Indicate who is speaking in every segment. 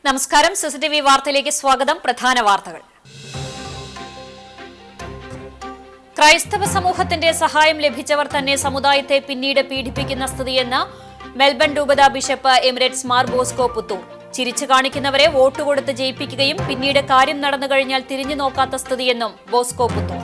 Speaker 1: നമസ്കാരം. സിസിടിവി വാർത്തയിലേക്ക് സ്വാഗതം. പ്രധാന വാർത്തകൾ. ക്രൈസ്തവ സമൂഹത്തിന്റെ സഹായം ലഭിച്ചവർ തന്നെ സമുദായത്തെ പിന്നീട് പീഡിപ്പിക്കുന്ന സ്ഥിതിയെന്ന് മെൽബൺ രൂപത bishop emeritus Mar Bosco Puthur. ചിരിച്ചു കാണിക്കുന്നവരെ വോട്ട് കൊടുത്ത് ജയിപ്പിക്കുകയും പിന്നീട് കാര്യം നടന്നു കഴിഞ്ഞാൽ തിരിഞ്ഞു നോക്കാത്ത സ്ഥിതിയെന്നും ബോസ്കോ പുത്തൂർ.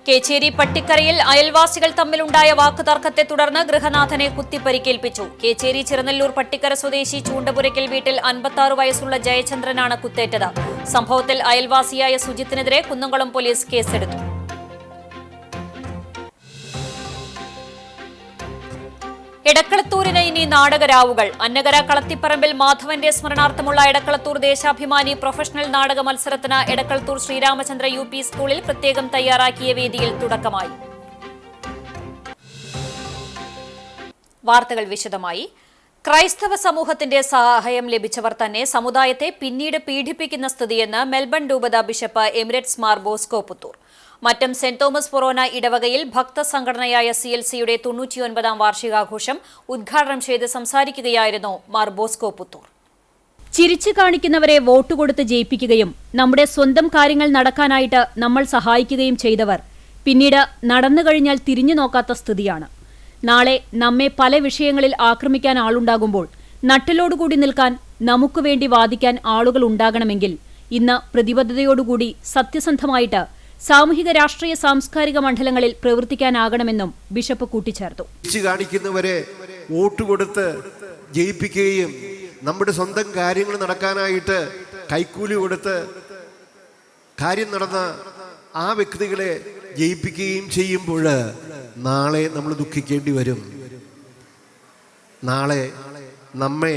Speaker 1: കേച്ചേരി പട്ടിക്കരയിൽ അയൽവാസികൾ തമ്മിലുണ്ടായ വാക്കുതർക്കത്തെ തുടർന്ന് ഗൃഹനാഥനെ കുത്തിപ്പരിക്കേൽപ്പിച്ചു. കേച്ചേരി ചിറനല്ലൂർ പട്ടിക്കര സ്വദേശി ചൂണ്ടപുരയ്ക്കൽ വീട്ടിൽ 56 വയസ്സുള്ള ജയചന്ദ്രനാണ് കുത്തേറ്റത്. സംഭവത്തിൽ അയൽവാസിയായ സുജിത്തിനെതിരെ കുന്നംകുളം പോലീസ് കേസെടുത്തു. എടക്കളത്തൂരിന് ഇനി നാടകരാവുകൾ. അന്നകര കളത്തിപ്പറമ്പിൽ മാധവന്റെ സ്മരണാർത്ഥമുള്ള എടക്കളത്തൂർ ദേശാഭിമാനി പ്രൊഫഷണൽ നാടക മത്സരത്തിന് എടക്കളത്തൂർ ശ്രീരാമചന്ദ്ര UP സ്കൂളിൽ പ്രത്യേകം തയ്യാറാക്കിയ വേദിയിൽ തുടക്കമായി. വാർത്തകൾ വിശദമായി. ക്രൈസ്തവ സമൂഹത്തിന്റെ സഹായം ലഭിച്ചവർ തന്നെ സമുദായത്തെ പിന്നീട് പീഡിപ്പിക്കുന്ന സ്ഥിതിയെന്ന് മെൽബൺ രൂപത bishop emeritus Mar Bosco Puthur. Mattam saint Thomas ഫൊറോന ഇടവകയിൽ ഭക്തസംഘടനയായ CLCയുടെ 99ാം വാർഷികാഘോഷം ഉദ്ഘാടനം ചെയ്ത് സംസാരിക്കുകയായിരുന്നു മാർ ബോസ്കോ പുത്തൂർ. ചിരിച്ചു കാണിക്കുന്നവരെ വോട്ട് കൊടുത്ത് ജയിപ്പിക്കുകയും നമ്മുടെ സ്വന്തം കാര്യങ്ങൾ നടക്കാനായിട്ട് നമ്മൾ സഹായിക്കുകയും ചെയ്തവർ പിന്നീട് നടന്നു കഴിഞ്ഞാൽ തിരിഞ്ഞു നോക്കാത്ത സ്ഥിതിയാണ്. നാളെ നമ്മെ പല വിഷയങ്ങളിൽ ആക്രമിക്കാൻ ആളുണ്ടാകുമ്പോൾ നട്ടലോടുകൂടി നിൽക്കാൻ, നമുക്കുവേണ്ടി വാദിക്കാൻ ആളുകൾ ഉണ്ടാകണമെങ്കിൽ ഇന്ന് പ്രതിബദ്ധതയോടുകൂടി സത്യസന്ധമായിട്ട് സാമൂഹിക രാഷ്ട്രീയ സാംസ്കാരിക മണ്ഡലങ്ങളിൽ പ്രവർത്തിക്കാനാകണമെന്നും ബിഷപ്പ് കൂട്ടിച്ചേർത്തു.
Speaker 2: കാണിക്കുന്നവരെ വോട്ട് കൊടുത്ത് ജയിപ്പിക്കുകയും നമ്മുടെ സ്വന്തം കാര്യങ്ങൾ നടക്കാനായിട്ട് കൈക്കൂലി കൊടുത്ത് കാര്യം നടന്ന ആ വ്യക്തികളെ ജയിപ്പിക്കുകയും ചെയ്യുമ്പോൾ നാളെ നമ്മൾ ദുഃഖിക്കേണ്ടി വരും. നാളെ നമ്മെ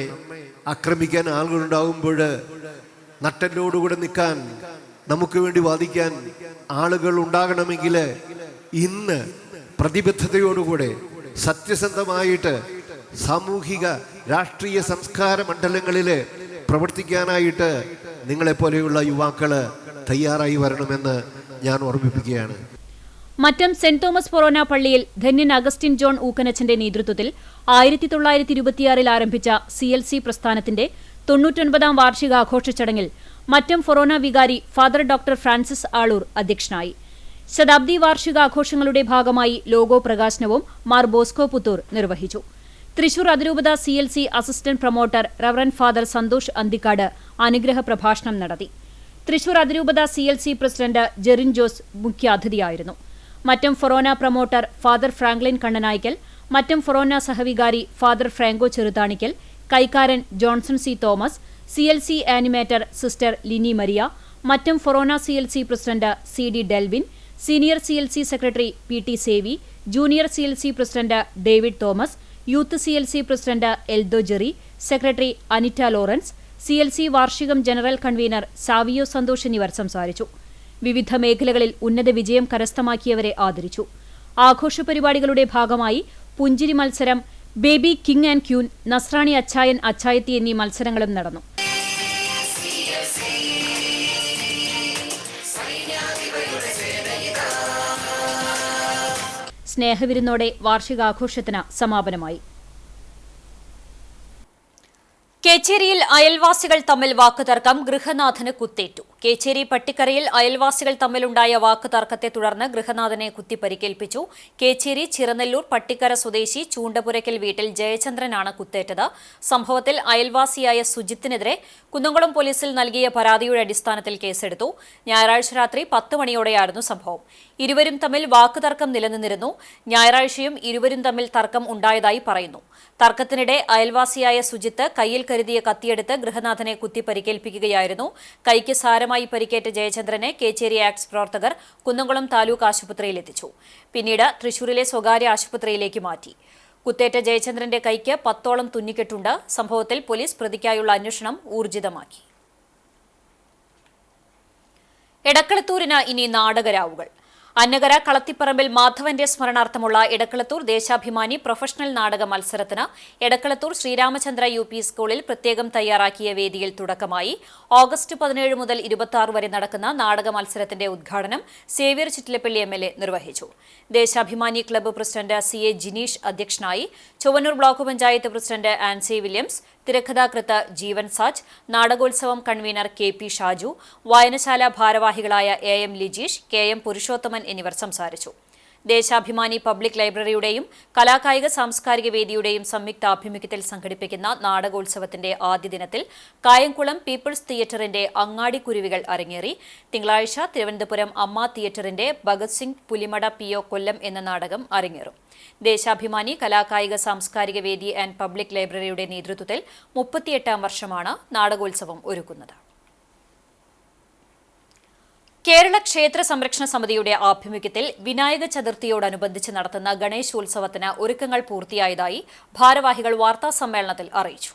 Speaker 2: ആക്രമിക്കാൻ ആളുകളുണ്ടാകുമ്പോൾ നട്ടലോടുകൂടെ നിൽക്കാൻ, നമുക്ക് വേണ്ടി വാദിക്കാൻ ആളുകൾ ഉണ്ടാകണമെങ്കിൽ ഇന്ന് പ്രതിബദ്ധതയോടുകൂടെ സത്യസന്ധമായിട്ട് സാമൂഹിക രാഷ്ട്രീയ സംസ്കാര മണ്ഡലങ്ങളിൽ പ്രവർത്തിക്കാനായിട്ട് നിങ്ങളെപ്പോലെയുള്ള യുവാക്കൾ തയ്യാറായി വരണമെന്ന് ഞാൻ ഓർമ്മിപ്പിക്കുകയാണ്.
Speaker 1: മറ്റം സെന്റ് തോമസ് ഫൊറോന പള്ളിയിൽ ധന്യൻ അഗസ്റ്റിൻ ജോൺ ഊക്കനച്ചന്റെ നേതൃത്വത്തിൽ 1926 ആരംഭിച്ച CLC പ്രസ്ഥാനത്തിന്റെ 99ാം വാർഷികാഘോഷ ചടങ്ങിൽ മറ്റം ഫൊറോന വികാരി ഫാദർ ഡോക്ടർ ഫ്രാൻസിസ് ആളൂർ അധ്യക്ഷനായി. ശതാബ്ദി വാർഷികാഘോഷങ്ങളുടെ ഭാഗമായി ലോഗോ പ്രകാശനവും മാർ ബോസ്കോ പുത്തൂർ നിർവഹിച്ചു. തൃശൂർ അതിരൂപത CLC assistant promoter reverend father Santhosh Anthikad അനുഗ്രഹ പ്രഭാഷണം നടത്തി. തൃശൂർ അതിരൂപത CLC പ്രസിഡന്റ് ജെറിൻ ജോസ് മുഖ്യാതിഥിയായിരുന്നു. മറ്റം ഫൊറോന promoter father Franklin Kannanaikkal, Mattam ഫൊറോന സഹവികാരി ഫാദർ ഫ്രാങ്കോ ചെറുതാണിക്കൽ, കൈക്കാരൻ Johnson C. Thomas, CLC animator sister Lini Maria, Mattam ഫൊറോന CLC president CD Delvin, senior CLC secretary PT Sevi, junior CLC president David Thomas, youth CLC president Eldho Jerry, secretary Anitta Lawrence, CLC വാർഷികം general convener Savio Santhosh എന്നിവർ സംസാരിച്ചു. വിവിധ മേഖലകളിൽ ഉന്നത വിജയം കരസ്ഥമാക്കിയവരെ ആദരിച്ചു. ആഘോഷ പരിപാടികളുടെ ഭാഗമായി പുഞ്ചിരി മത്സരം, ബേബി കിങ് ആൻഡ് ക്യൂൻ, നസ്രാണി അച്ചായൻ അച്ചായത്തി എന്നീ മത്സരങ്ങളും നടന്നു. സ്നേഹവിരുന്നോടെ വാർഷികാഘോഷത്തിന് സമാപനമായി. കേച്ചേരിയിൽ അയൽവാസികൾ തമ്മിൽ വാക്കുതർക്കം, ഗൃഹനാഥന് കുത്തേറ്റു. കേച്ചേരി പട്ടിക്കരയിൽ അയൽവാസികൾ തമ്മിലുണ്ടായ വാക്കുതർക്കത്തെ തുടർന്ന് ഗൃഹനാഥനെ കുത്തിപ്പരിക്കേൽപ്പിച്ചു. കേച്ചേരി ചിറനല്ലൂർ പട്ടിക്കര സ്വദേശി ചൂണ്ടപുരയ്ക്കൽ വീട്ടിൽ ജയചന്ദ്രനാണ് കുത്തേറ്റത്. സംഭവത്തിൽ അയൽവാസിയായ സുജിത്തിനെതിരെ കുന്നംകുളം പോലീസിൽ നൽകിയ പരാതിയുടെ അടിസ്ഥാനത്തിൽ കേസെടുത്തു. ഞായറാഴ്ച രാത്രി 10 മണിയോടെയായിരുന്നു സംഭവം. ഇരുവരും തമ്മിൽ വാക്കുതർക്കം നിലനിന്നിരുന്നു. ഞായറാഴ്ചയും ഇരുവരും തമ്മിൽ തർക്കം ഉണ്ടായതായി പറയുന്നു. തർക്കത്തിനിടെ അയൽവാസിയായ സുജിത്ത് കയ്യിൽ കരുതിയ കത്തിയെടുത്ത് ഗൃഹനാഥനെ കുത്തിപ്പരിക്കേൽപ്പിക്കുകയായിരുന്നു. കൈക്ക് സാരമായി പരിക്കേറ്റ ജയചന്ദ്രനെ കേച്ചേരി ആക്ട്സ് പ്രവർത്തകർ കുന്നംകുളം താലൂക്ക് ആശുപത്രിയിലെത്തിച്ചു. പിന്നീട് തൃശൂരിലെ സ്വകാര്യ ആശുപത്രിയിലേക്ക് മാറ്റി. കുത്തേറ്റ ജയചന്ദ്രന്റെ കൈക്ക് 10ഓളം തുന്നിക്കെട്ടുണ്ട്. സംഭവത്തിൽ പോലീസ് പ്രതിക്കായുള്ള അന്വേഷണം ഊർജിതമാക്കി. എടക്കളത്തൂരിന് ഇനി നാടകരാവുകൾ. അന്നകര കളത്തിപ്പറമ്പിൽ മാധവന്റെ സ്മരണാർത്ഥമുള്ള എടക്കളത്തൂർ ദേശാഭിമാനി പ്രൊഫഷണൽ നാടക മത്സരത്തിന് എടക്കളത്തൂർ ശ്രീരാമചന്ദ്ര യു പി സ്കൂളിൽ പ്രത്യേകം തയ്യാറാക്കിയ വേദിയിൽ തുടക്കമായി. ഓഗസ്റ്റ് 17 മുതൽ 26 വരെ നടക്കുന്ന നാടക മത്സരത്തിന്റെ ഉദ്ഘാടനം സേവ്യർ ചിറ്റിലപ്പള്ളി എം.എൽ.എ. നിർവഹിച്ചു. Deshabhimani club president C.A. Jineesh അധ്യക്ഷനായി. Chowwannur block panchayat president Ancy Williams, തിരക്കഥാകൃത്ത് ജീവൻ സാജ്, നാടകോത്സവം കൺവീനർ K.P. ഷാജു, വായനശാല ഭാരവാഹികളായ A.M. ലിജീഷ്, K.M. പുരുഷോത്തമൻ എന്നിവർ സംസാരിച്ചു. ദേശാഭിമാനി പബ്ലിക് ലൈബ്രറിയുടെയും കലാകായിക സാംസ്കാരിക വേദിയുടെയും സംയുക്താഭിമുഖ്യത്തിൽ സംഘടിപ്പിക്കുന്ന നാടകോത്സവത്തിന്റെ ആദ്യ ദിനത്തിൽ കായംകുളം പീപ്പിൾസ് തിയേറ്ററിന്റെ അങ്ങാടിക്കുരുവികൾ അരങ്ങേറി. തിങ്കളാഴ്ച തിരുവനന്തപുരം അമ്മ തിയേറ്ററിന്റെ ഭഗത് സിംഗ് പുലിമട P.O. കൊല്ലം എന്ന നാടകം അരങ്ങേറും. ദേശാഭിമാനി കലാകായിക സാംസ്കാരിക വേദി ആൻഡ് പബ്ലിക് ലൈബ്രറിയുടെ നേതൃത്വത്തിൽ 38ാം വർഷമാണ് നാടകോത്സവം ഒരുക്കുന്നത്. കേരള ക്ഷേത്ര സംരക്ഷണ സമിതിയുടെ ആഭിമുഖ്യത്തിൽ വിനായക ചതുർത്ഥിയോടനുബന്ധിച്ച് നടത്തുന്ന ഗണേശോത്സവത്തിന് ഒരുക്കങ്ങൾ പൂർത്തിയായതായി ഭാരവാഹികൾ വാർത്താസമ്മേളനത്തിൽ അറിയിച്ചു.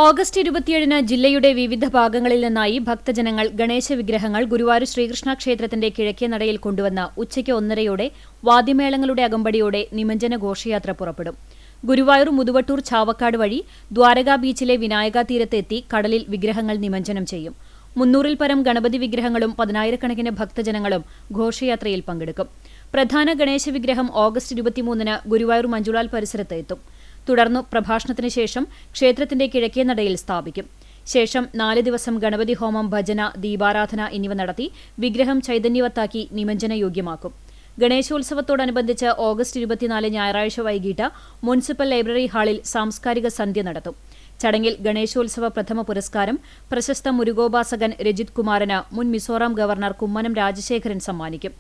Speaker 1: ഓഗസ്റ്റ് 27-ന് ജില്ലയുടെ വിവിധ ഭാഗങ്ങളിൽ നിന്നായി ഭക്തജനങ്ങൾ ഗണേശ വിഗ്രഹങ്ങൾ ഗുരുവായൂർ ശ്രീകൃഷ്ണ ക്ഷേത്രത്തിന്റെ കിഴക്കേ നടയിൽ കൊണ്ടുവന്ന് ഉച്ചയ്ക്ക് 1:30 വാദ്യമേളങ്ങളുടെ അകമ്പടിയോടെ നിമജ്ജന ഘോഷയാത്ര പുറപ്പെടും. ഗുരുവായൂർ മുതുവട്ടൂർ ചാവക്കാട് വഴി ദ്വാരകാ ബീച്ചിലെ വിനായക തീരത്ത് എത്തി കടലിൽ വിഗ്രഹങ്ങൾ നിമജ്ജനം ചെയ്യും. 300-ൽ പരം ഗണപതി വിഗ്രഹങ്ങളും 10,000-കണക്കിന് ഭക്തജനങ്ങളും ഘോഷയാത്രയിൽ പങ്കെടുക്കും. പ്രധാന ഗണേശ വിഗ്രഹം ഓഗസ്റ്റ് 23-ന് ഗുരുവായൂർ മഞ്ജുളാൽ പരിസരത്ത് എത്തും. തുടർന്ന് പ്രഭാഷണത്തിന് ശേഷം ക്ഷേത്രത്തിന്റെ കിഴക്കേ നടയിൽ സ്ഥാപിക്കും. ശേഷം 4 ദിവസം ഗണപതി ഹോമം, ഭജന, ദീപാരാധന എന്നിവ നടത്തി വിഗ്രഹം ചൈതന്യവത്താക്കി നിമജ്ജന യോഗ്യമാക്കും. ഗണേശോത്സവത്തോടനുബന്ധിച്ച് ഓഗസ്റ്റ് 24 ഞായറാഴ്ച വൈകിട്ട് മുനിസിപ്പൽ ലൈബ്രറി ഹാളിൽ സാംസ്കാരിക സന്ധ്യ നടത്തും. ചടങ്ങിൽ ഗണേശോത്സവ പ്രഥമ പുരസ്കാരം പ്രശസ്ത മുരുകോപാസകൻ രജിത് കുമാറിന് മുൻ മിസോറാം ഗവർണർ കുമ്മനം രാജശേഖരൻ സമ്മാനിക്കും.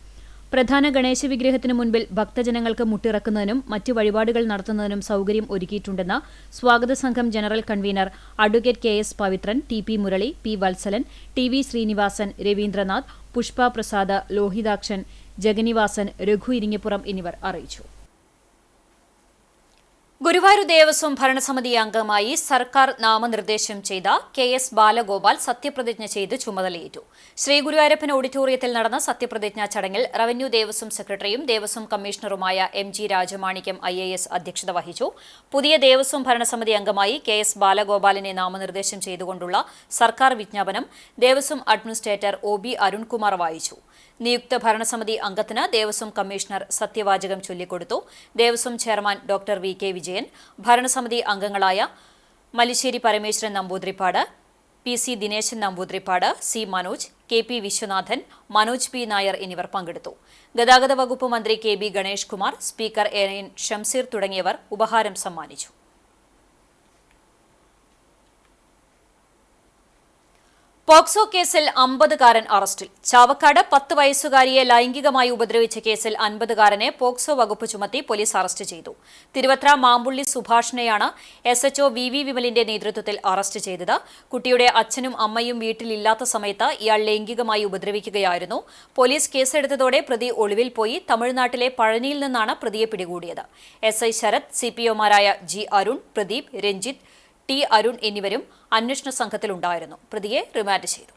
Speaker 1: പ്രധാന ഗണേശ വിഗ്രഹത്തിനു മുൻപിൽ ഭക്തജനങ്ങൾക്ക് മുട്ടിറക്കുന്നതിനും മറ്റ് വഴിപാടുകൾ നടത്തുന്നതിനും സൌകര്യം ഒരുക്കിയിട്ടുണ്ടെന്ന് സ്വാഗത സംഘം general convener advocate K.S. Pavithran, T.P. Murali, P. Valsalan, T.V. Srinivasan, Raveendranath, Pushpa Prasad, Lohithakshan, Jagannivasan, Raghu Iringappuram എന്നിവർ അറിയിച്ചു. ഗുരുവായൂർ ദേവസ്വം ഭരണസമിതി അംഗമായി സർക്കാർ നാമനിർദ്ദേശം ചെയ്ത K.S. ബാലഗോപാൽ സത്യപ്രതിജ്ഞ ചെയ്ത് ചുമതലയേറ്റു. ശ്രീ ഗുരുവായൂരപ്പൻ ഓഡിറ്റോറിയത്തിൽ നടന്ന സത്യപ്രതിജ്ഞാ ചടങ്ങിൽ റവന്യൂ ദേവസ്വം സെക്രട്ടറിയും ദേവസ്വം കമ്മീഷണറുമായ M.G. രാജമാണിക്യം IAS അധ്യക്ഷത വഹിച്ചു. പുതിയ ദേവസ്വം ഭരണസമിതി അംഗമായി K.S. ബാലഗോപാലിനെ നാമനിർദ്ദേശം ചെയ്തുകൊണ്ടുള്ള സർക്കാർ വിജ്ഞാപനം ദേവസ്വം അഡ്മിനിസ്ട്രേറ്റർ O.B. അരുൺകുമാർ വായിച്ചു. നിയുക്ത ഭരണസമിതി അംഗത്തിന് ദേവസ്വം കമ്മീഷണർ സത്യവാചകം ചൊല്ലിക്കൊടുത്തു. Devaswom chairman doctor V.K. Vijayan, ഭരണസമിതി അംഗങ്ങളായ Mallissery Parameswaran Namboodiripad, P.C. Dineshan Namboodiripad, C. Manoj, K.P. Viswanathan, Manoj P. Nair എന്നിവർ പങ്കെടുത്തു. ഗതാഗത വകുപ്പ് മന്ത്രി K.B. Ganesh Kumar, speaker A.N. Shamseer തുടങ്ങിയവർ ഉപഹാരം സമ്മാനിച്ചു. പോക്സോ കേസിൽ 50-കാരൻ അറസ്റ്റിൽ. ചാവക്കാട് 10 വയസ്സുകാരിയെ ലൈംഗികമായി ഉപദ്രവിച്ച കേസിൽ 50-കാരനെ പോക്സോ വകുപ്പ് ചുമത്തി പോലീസ് അറസ്റ്റ് ചെയ്തു. Thiruvathra Mampully സുഭാഷിനെയാണ് SHO V.V. വിമലിന്റെ നേതൃത്വത്തിൽ അറസ്റ്റ് ചെയ്തത്. കുട്ടിയുടെ അച്ഛനും അമ്മയും വീട്ടിലില്ലാത്ത സമയത്ത് ഇയാൾ ലൈംഗികമായി ഉപദ്രവിക്കുകയായിരുന്നു. പോലീസ് കേസെടുത്തതോടെ പ്രതി ഒളിവിൽ പോയി. തമിഴ്നാട്ടിലെ പഴനിയിൽ നിന്നാണ് പ്രതിയെ പിടികൂടിയത്. SI Sarath, CPOമാരായ G. Arun, Pradeep, Ranjith, T. Arun എന്നിവരും അന്വേഷണ സംഘത്തിലുണ്ടായിരുന്നു. പ്രതിയെ റിമാൻഡ് ചെയ്തു.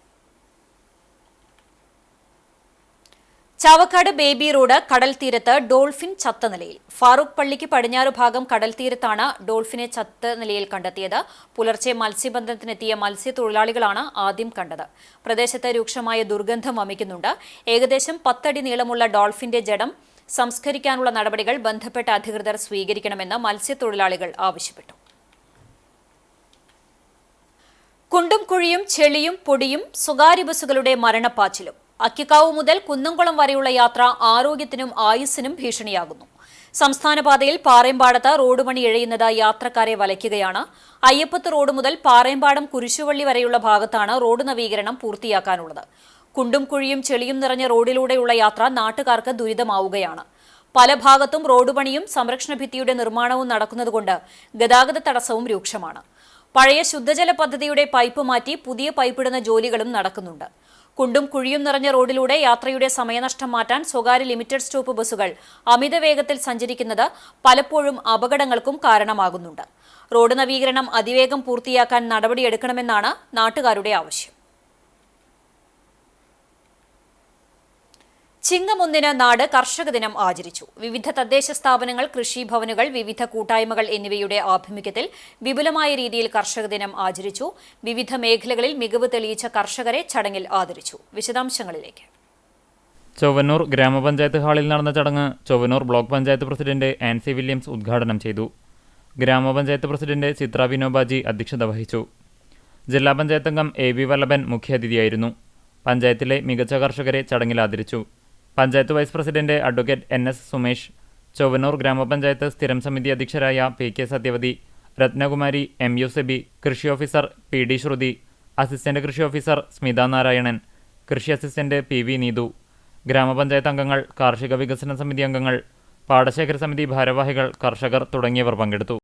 Speaker 1: ചാവക്കാട് ബേബി റോഡ് കടൽ തീരത്ത് ഡോൾഫിൻ ചത്ത നിലയിൽ. ഫാറൂഖ് പള്ളിക്ക് പടിഞ്ഞാറ് ഭാഗം കടൽ തീരത്താണ് ഡോൾഫിനെ ചത്ത നിലയിൽ കണ്ടെത്തിയത്. പുലർച്ചെ മത്സ്യബന്ധനത്തിനെത്തിയ മത്സ്യത്തൊഴിലാളികളാണ് ആദ്യം കണ്ടത്. പ്രദേശത്ത് രൂക്ഷമായ ദുർഗന്ധം വമിക്കുന്നുണ്ട്. ഏകദേശം 10 അടി നീളമുള്ള ഡോൾഫിന്റെ ജഡം സംസ്കരിക്കാനുള്ള നടപടികൾ ബന്ധപ്പെട്ട അധികൃതർ സ്വീകരിക്കണമെന്ന് മത്സ്യത്തൊഴിലാളികൾ ആവശ്യപ്പെട്ടു. കുണ്ടും കുഴിയും ചെളിയും പൊടിയും സ്വകാര്യ ബസ്സുകളുടെ മരണപ്പാച്ചിലും. അക്കിക്കാവ് മുതൽ കുന്നംകുളം വരെയുള്ള യാത്ര ആരോഗ്യത്തിനും ആയുസ്സിനും ഭീഷണിയാകുന്നു. സംസ്ഥാനപാതയിൽ പാറേമ്പാടത്ത് റോഡ് പണി ഇഴയുന്നത് യാത്രക്കാരെ വലയ്ക്കുകയാണ്. അയ്യപ്പത്ത് റോഡ് മുതൽ പാറേമ്പാടം കുരിശുവള്ളി വരെയുള്ള ഭാഗത്താണ് റോഡ് നവീകരണം പൂർത്തിയാക്കാനുള്ളത്. കുണ്ടും കുഴിയും ചെളിയും നിറഞ്ഞ റോഡിലൂടെയുള്ള യാത്ര നാട്ടുകാർക്ക് ദുരിതമാവുകയാണ്. പല ഭാഗത്തും റോഡ് പണിയും സംരക്ഷണ ഭിത്തിയുടെ നിർമ്മാണവും നടക്കുന്നതുകൊണ്ട് ഗതാഗത തടസ്സവും രൂക്ഷമാണ്. പഴയ ശുദ്ധജല പദ്ധതിയുടെ പൈപ്പ് മാറ്റി പുതിയ പൈപ്പിടുന്ന ജോലികളും നടക്കുന്നുണ്ട്. കുണ്ടും കുഴിയും നിറഞ്ഞ റോഡിലൂടെ യാത്രയുടെ സമയനഷ്ടം മാറ്റാൻ സ്വകാര്യ ലിമിറ്റഡ് സ്റ്റോപ്പ് ബസ്സുകൾ അമിത വേഗത്തിൽ സഞ്ചരിക്കുന്നത് പലപ്പോഴും അപകടങ്ങൾക്കും കാരണമാകുന്നുണ്ട്. റോഡ് നവീകരണം അതിവേഗം പൂർത്തിയാക്കാൻ നടപടിയെടുക്കണമെന്നാണ് നാട്ടുകാരുടെ ആവശ്യം. ചിങ്ങം 1 നാട് കർഷക ദിനം ആചരിച്ചു. വിവിധ തദ്ദേശ സ്ഥാപനങ്ങൾ, കൃഷിഭവനുകൾ, വിവിധ കൂട്ടായ്മകൾ എന്നിവയുടെ ആഭിമുഖ്യത്തിൽ വിപുലമായ രീതിയിൽ കർഷക ദിനം ആചരിച്ചു. വിവിധ മേഖലകളിൽ മികവ് തെളിയിച്ച കർഷകരെ ചടങ്ങിൽ ആദരിച്ചു. വിശദാംശങ്ങളിലേക്ക്.
Speaker 3: ചൊവ്വന്നൂർ ഗ്രാമപഞ്ചായത്ത് ഹാളിൽ നടന്ന ചടങ്ങ് Chowwannur block panchayat president Ancy Williams ഉദ്ഘാടനം ചെയ്തു. ഗ്രാമപഞ്ചായത്ത് പ്രസിഡന്റ് ചിത്ര വിനോബാജി അധ്യക്ഷത വഹിച്ചു. ജില്ലാ പഞ്ചായത്ത് അംഗം എ വി വല്ലഭൻ മുഖ്യാതിഥിയായിരുന്നു. പഞ്ചായത്തിലെ മികച്ച കർഷകരെ ചടങ്ങിൽ ആദരിച്ചു. Panchayat vice president advocate NS Sumesh, Chowwannur ഗ്രാമപഞ്ചായത്ത് സ്ഥിരം സമിതി അധ്യക്ഷരായ PK സത്യവതി, രത്നകുമാരി, MU സെബി, കൃഷി ഓഫീസർ PD ശ്രുതി, അസിസ്റ്റന്റ് കൃഷി ഓഫീസർ സ്മിത നാരായണൻ, കൃഷി അസിസ്റ്റന്റ് PV നീതു, ഗ്രാമപഞ്ചായത്ത് അംഗങ്ങൾ, കാർഷിക വികസന സമിതി അംഗങ്ങൾ, പാടശേഖര സമിതി ഭാരവാഹികൾ, കർഷകർ തുടങ്ങിയവർ പങ്കെടുത്തു.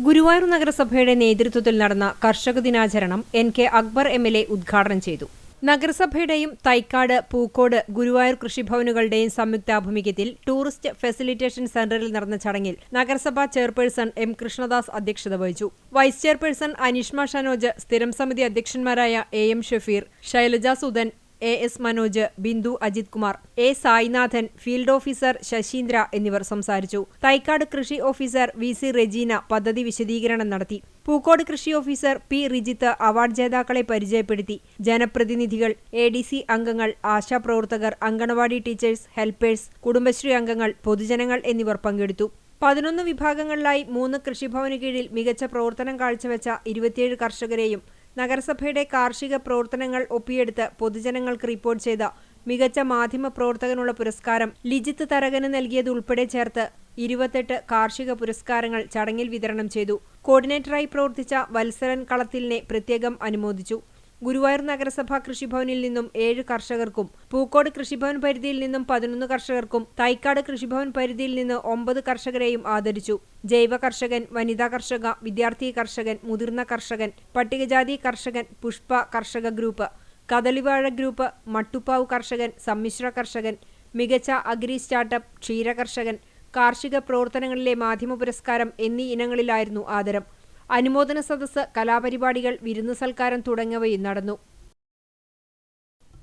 Speaker 4: ഗുരുവായൂർ നഗരസഭയുടെ നേതൃത്വത്തിൽ നടന്ന കർഷക ദിനാചരണം NK അക്ബർ MLA ഉദ്ഘാടനം ചെയ്തു. നഗരസഭയുടെയും തൈക്കാട്, പൂക്കോട്, ഗുരുവായൂർ കൃഷിഭവനുകളുടെയും സംയുക്താഭിമുഖ്യത്തിൽ ടൂറിസ്റ്റ് ഫെസിലിറ്റേഷൻ സെന്ററിൽ നടന്ന ചടങ്ങിൽ നഗരസഭാ ചെയർപേഴ്സൺ M കൃഷ്ണദാസ് അധ്യക്ഷത വഹിച്ചു. വൈസ് ചെയർപേഴ്സൺ അനിഷ്മ ഷനോജ്, സ്ഥിരം സമിതി അധ്യക്ഷന്മാരായ AM Shafeer, Shailaja Sudhan, AS Manoj, Bindu Ajith Kumar, A Sainathan, field officer Sasheendra എന്നിവർ സംസാരിച്ചു. തൈക്കാട് കൃഷി ഓഫീസർ VC റെജീന പദ്ധതി വിശദീകരണം നടത്തി. പൂക്കോട് കൃഷി ഓഫീസർ P റിജിത്ത് അവാർഡ് ജേതാക്കളെ പരിചയപ്പെടുത്തി. ജനപ്രതിനിധികൾ, ADC അംഗങ്ങൾ, ആശാപ്രവർത്തകർ, അങ്കണവാടി ടീച്ചേഴ്സ്, ഹെൽപ്പേഴ്സ്, കുടുംബശ്രീ അംഗങ്ങൾ, പൊതുജനങ്ങൾ എന്നിവർ പങ്കെടുത്തു. 11 വിഭാഗങ്ങളിലായി 3 കൃഷിഭവന് കീഴിൽ മികച്ച പ്രവർത്തനം കാഴ്ചവെച്ച 27 കർഷകരെയും നഗരസഭയുടെ കാർഷിക പ്രവർത്തനങ്ങൾ ഒപ്പിയെടുത്ത് പൊതുജനങ്ങൾക്ക് റിപ്പോർട്ട് ചെയ്ത മികച്ച മാധ്യമ പ്രവർത്തകനുള്ള പുരസ്കാരം ലിജിത്ത് തരകന് നൽകിയതുൾപ്പെടെ ചേർത്ത് 28 കാർഷിക പുരസ്കാരങ്ങൾ ചടങ്ങിൽ വിതരണം ചെയ്തു. കോർഡിനേറ്ററായി പ്രവർത്തിച്ച വത്സരൻ കളത്തിലിനെ പ്രത്യേകം അനുമോദിച്ചു. ഗുരുവായൂർ നഗരസഭാ കൃഷിഭവനിൽ നിന്നും 7 കർഷകർക്കും, പൂക്കോട് കൃഷിഭവൻ പരിധിയിൽ നിന്നും 11 കർഷകർക്കും, തൈക്കാട് കൃഷിഭവൻ പരിധിയിൽ നിന്ന് 9 കർഷകരെയും ആദരിച്ചു. ജൈവ കർഷകൻ, വനിതാ കർഷക, വിദ്യാർത്ഥി കർഷകൻ, മുതിർന്ന കർഷകൻ, പട്ടികജാതി കർഷകൻ, പുഷ്പ കർഷക ഗ്രൂപ്പ്, കദളിവാഴ ഗ്രൂപ്പ്, മട്ടുപ്പാവ് കർഷകൻ, സമ്മിശ്ര കർഷകൻ, മികച്ച അഗ്രി സ്റ്റാർട്ടപ്പ്, ക്ഷീര കർഷകൻ, കാർഷിക പ്രവർത്തനങ്ങളിലെ മാധ്യമ പുരസ്കാരം എന്നീ ഇനങ്ങളിലായിരുന്നു ആദരം. അനുമോദന സദസ്സ്, കലാപരിപാടികൾ, വിരുന്നു സൽക്കാരം തുടങ്ങിയവയും നടന്നു.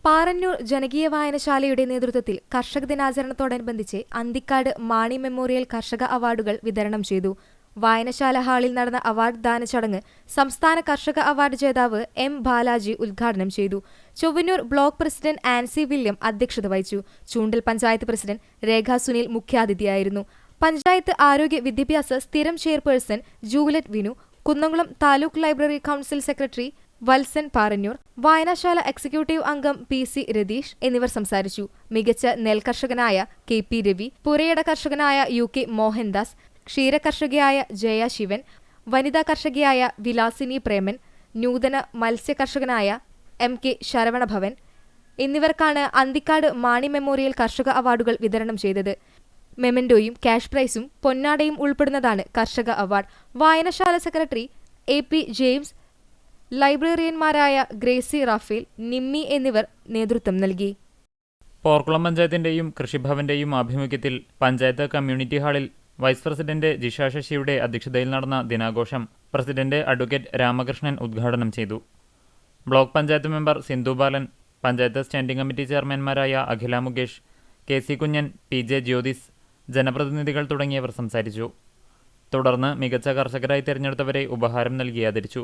Speaker 5: പാറന്നൂർ ജനകീയ വായനശാലയുടെ നേതൃത്വത്തിൽ കർഷക ദിനാചരണത്തോടനുബന്ധിച്ച് അന്തിക്കാട് മാണി മെമ്മോറിയൽ കർഷക അവാർഡുകൾ വിതരണം ചെയ്തു. വായനശാല ഹാളിൽ നടന്ന അവാർഡ് ദാന ചടങ്ങ് സംസ്ഥാന കർഷക അവാർഡ് ജേതാവ് M ബാലാജി ഉദ്ഘാടനം ചെയ്തു. Chowwannur block president Ancy William അധ്യക്ഷത വഹിച്ചു. ചൂണ്ടൽ പഞ്ചായത്ത് പ്രസിഡന്റ് രേഖ സുനിൽ മുഖ്യാതിഥിയായിരുന്നു. പഞ്ചായത്ത് ആരോഗ്യ വിദ്യാഭ്യാസ സ്ഥിരം chairperson Juliet Vinu, Kunnamkulam taluk library council secretary Valsan Parannur, വായനശാല എക്സിക്യൂട്ടീവ് അംഗം PC രതീഷ് എന്നിവർ സംസാരിച്ചു. മികച്ച നെൽകർഷകനായ KP രവി, പുരയിട കർഷകനായ UK മോഹൻദാസ്, ക്ഷീരകർഷകയായ ജയ ശിവൻ, വനിതാ കർഷകയായ വിലാസിനി പ്രേമൻ, നൂതന മത്സ്യ കർഷകനായ MK ശരവണഭവൻ എന്നിവർക്കാണ് അന്തിക്കാട് മാണി മെമ്മോറിയൽ കർഷക അവാർഡുകൾ വിതരണം ചെയ്തത്. മെമന്റോയും ക്യാഷ് പ്രൈസും പൊന്നാടയും ഉൾപ്പെടുന്നതാണ് കർഷക അവാർഡ്. വായനശാല സെക്രട്ടറി AP ജെയിംസ്, ലൈബ്രറിയന്മാരായ ഗ്രേസി റാഫേൽ, നിമ്മി എന്നിവർ നേതൃത്വം നൽകി.
Speaker 3: പോർക്കുളം പഞ്ചായത്തിന്റെയും കൃഷിഭവന്റെയും ആഭിമുഖ്യത്തിൽ പഞ്ചായത്ത് കമ്മ്യൂണിറ്റി ഹാളിൽ വൈസ് പ്രസിഡന്റ് ജിഷ ശശിയുടെ അധ്യക്ഷതയിൽ നടന്ന ദിനാഘോഷം പ്രസിഡന്റ് അഡ്വക്കേറ്റ് രാമകൃഷ്ണൻ ഉദ്ഘാടനം ചെയ്തു. Block panchayat member Sindhu Balan, panchayat standing committee ചെയർമാൻമാരായ അഖില മുകേഷ്, KC കുഞ്ഞൻ, PJ ജ്യോതിസ്, ജനപ്രതിനിധികൾ തുടങ്ങിയവർ സംസാരിച്ചു. തുടർന്ന് മികച്ച കർഷകരായി തിരഞ്ഞെടുത്തവരെ ഉപഹാരം നൽകി ആദരിച്ചു.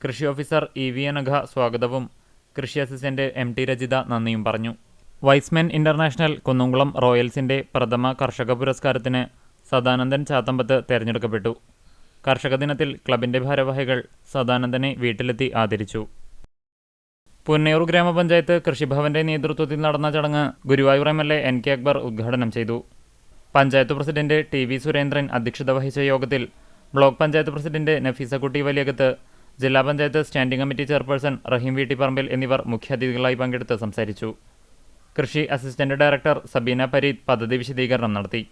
Speaker 3: കൃഷി ഓഫീസർ EV അനഘ സ്വാഗതവും കൃഷി അസിസ്റ്റന്റ് MT രജിത നന്ദിയും പറഞ്ഞു. വൈസ്മെൻ ഇന്റർനാഷണൽ കുന്നംകുളം റോയൽസിന്റെ പ്രഥമ കർഷക പുരസ്കാരത്തിന് സദാനന്ദൻ ചാത്തമ്പത്ത് തെരഞ്ഞെടുക്കപ്പെട്ടു. കർഷക ദിനത്തിൽ ക്ലബിന്റെ ഭാരവാഹികൾ സദാനന്ദനെ വീട്ടിലെത്തി ആദരിച്ചു. പുന്നയൂർ ഗ്രാമപഞ്ചായത്ത് കൃഷിഭവന്റെ നേതൃത്വത്തിൽ നടന്ന ചടങ്ങ് ഗുരുവായൂർ MLA NK അക്ബർ ഉദ്ഘാടനം ചെയ്തു. പഞ്ചായത്ത് പ്രസിഡന്റ് TV സുരേന്ദ്രൻ അധ്യക്ഷത വഹിച്ച യോഗത്തിൽ ബ്ലോക്ക് പഞ്ചായത്ത് പ്രസിഡന്റ് നഫീസക്കുട്ടി വലിയകത്ത്, ജില്ലാ പഞ്ചായത്ത് സ്റ്റാൻഡിംഗ് കമ്മിറ്റി ചെയർപേഴ്സൺ റഹീം വീട്ടിപ്പറമ്പിൽ എന്നിവർ മുഖ്യാതിഥികളായി പങ്കെടുത്ത് സംസാരിച്ചു. കൃഷി അസിസ്റ്റന്റ് ഡയറക്ടർ സബീന പരീദ് പദ്ധതി വിശദീകരണം നടത്തി.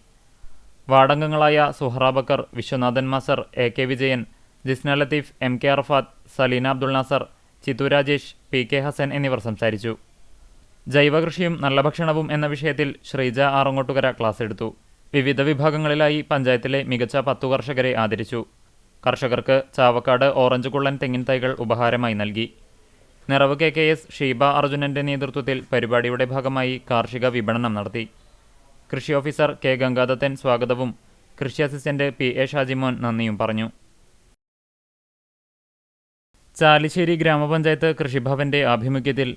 Speaker 3: വാർഡംഗങ്ങളായ Suhara Bakkar, Viswanathan master, AK Vijayan, Jisna Latheef, MK Arafath, Salina Abdul Nasar, Chithu Rajesh, PK Hasan എന്നിവർ സംസാരിച്ചു. ജൈവകൃഷിയും നല്ല ഭക്ഷണവും എന്ന വിഷയത്തിൽ ശ്രീജ ആറങ്ങോട്ടുകര ക്ലാസ് എടുത്തു. വിവിധ വിഭാഗങ്ങളിലായി പഞ്ചായത്തിലെ മികച്ച 10 കർഷകരെ ആദരിച്ചു. കർഷകർക്ക് ചാവക്കാട് ഓറഞ്ച് കുള്ളൻ തെങ്ങിൻ തൈകൾ ഉപഹാരമായി നൽകി. നിറവ് KKS ഷീബ അർജുനന്റെ നേതൃത്വത്തിൽ പരിപാടിയുടെ ഭാഗമായി കാർഷിക വിപണനം നടത്തി. കൃഷി ഓഫീസർ K. ഗംഗാദത്തൻ സ്വാഗതവും കൃഷി അസിസ്റ്റന്റ് PA ഷാജിമോൻ നന്ദിയും പറഞ്ഞു. ചാലിശ്ശേരി ഗ്രാമപഞ്ചായത്ത് കൃഷിഭവന്റെ ആഭിമുഖ്യത്തിൽ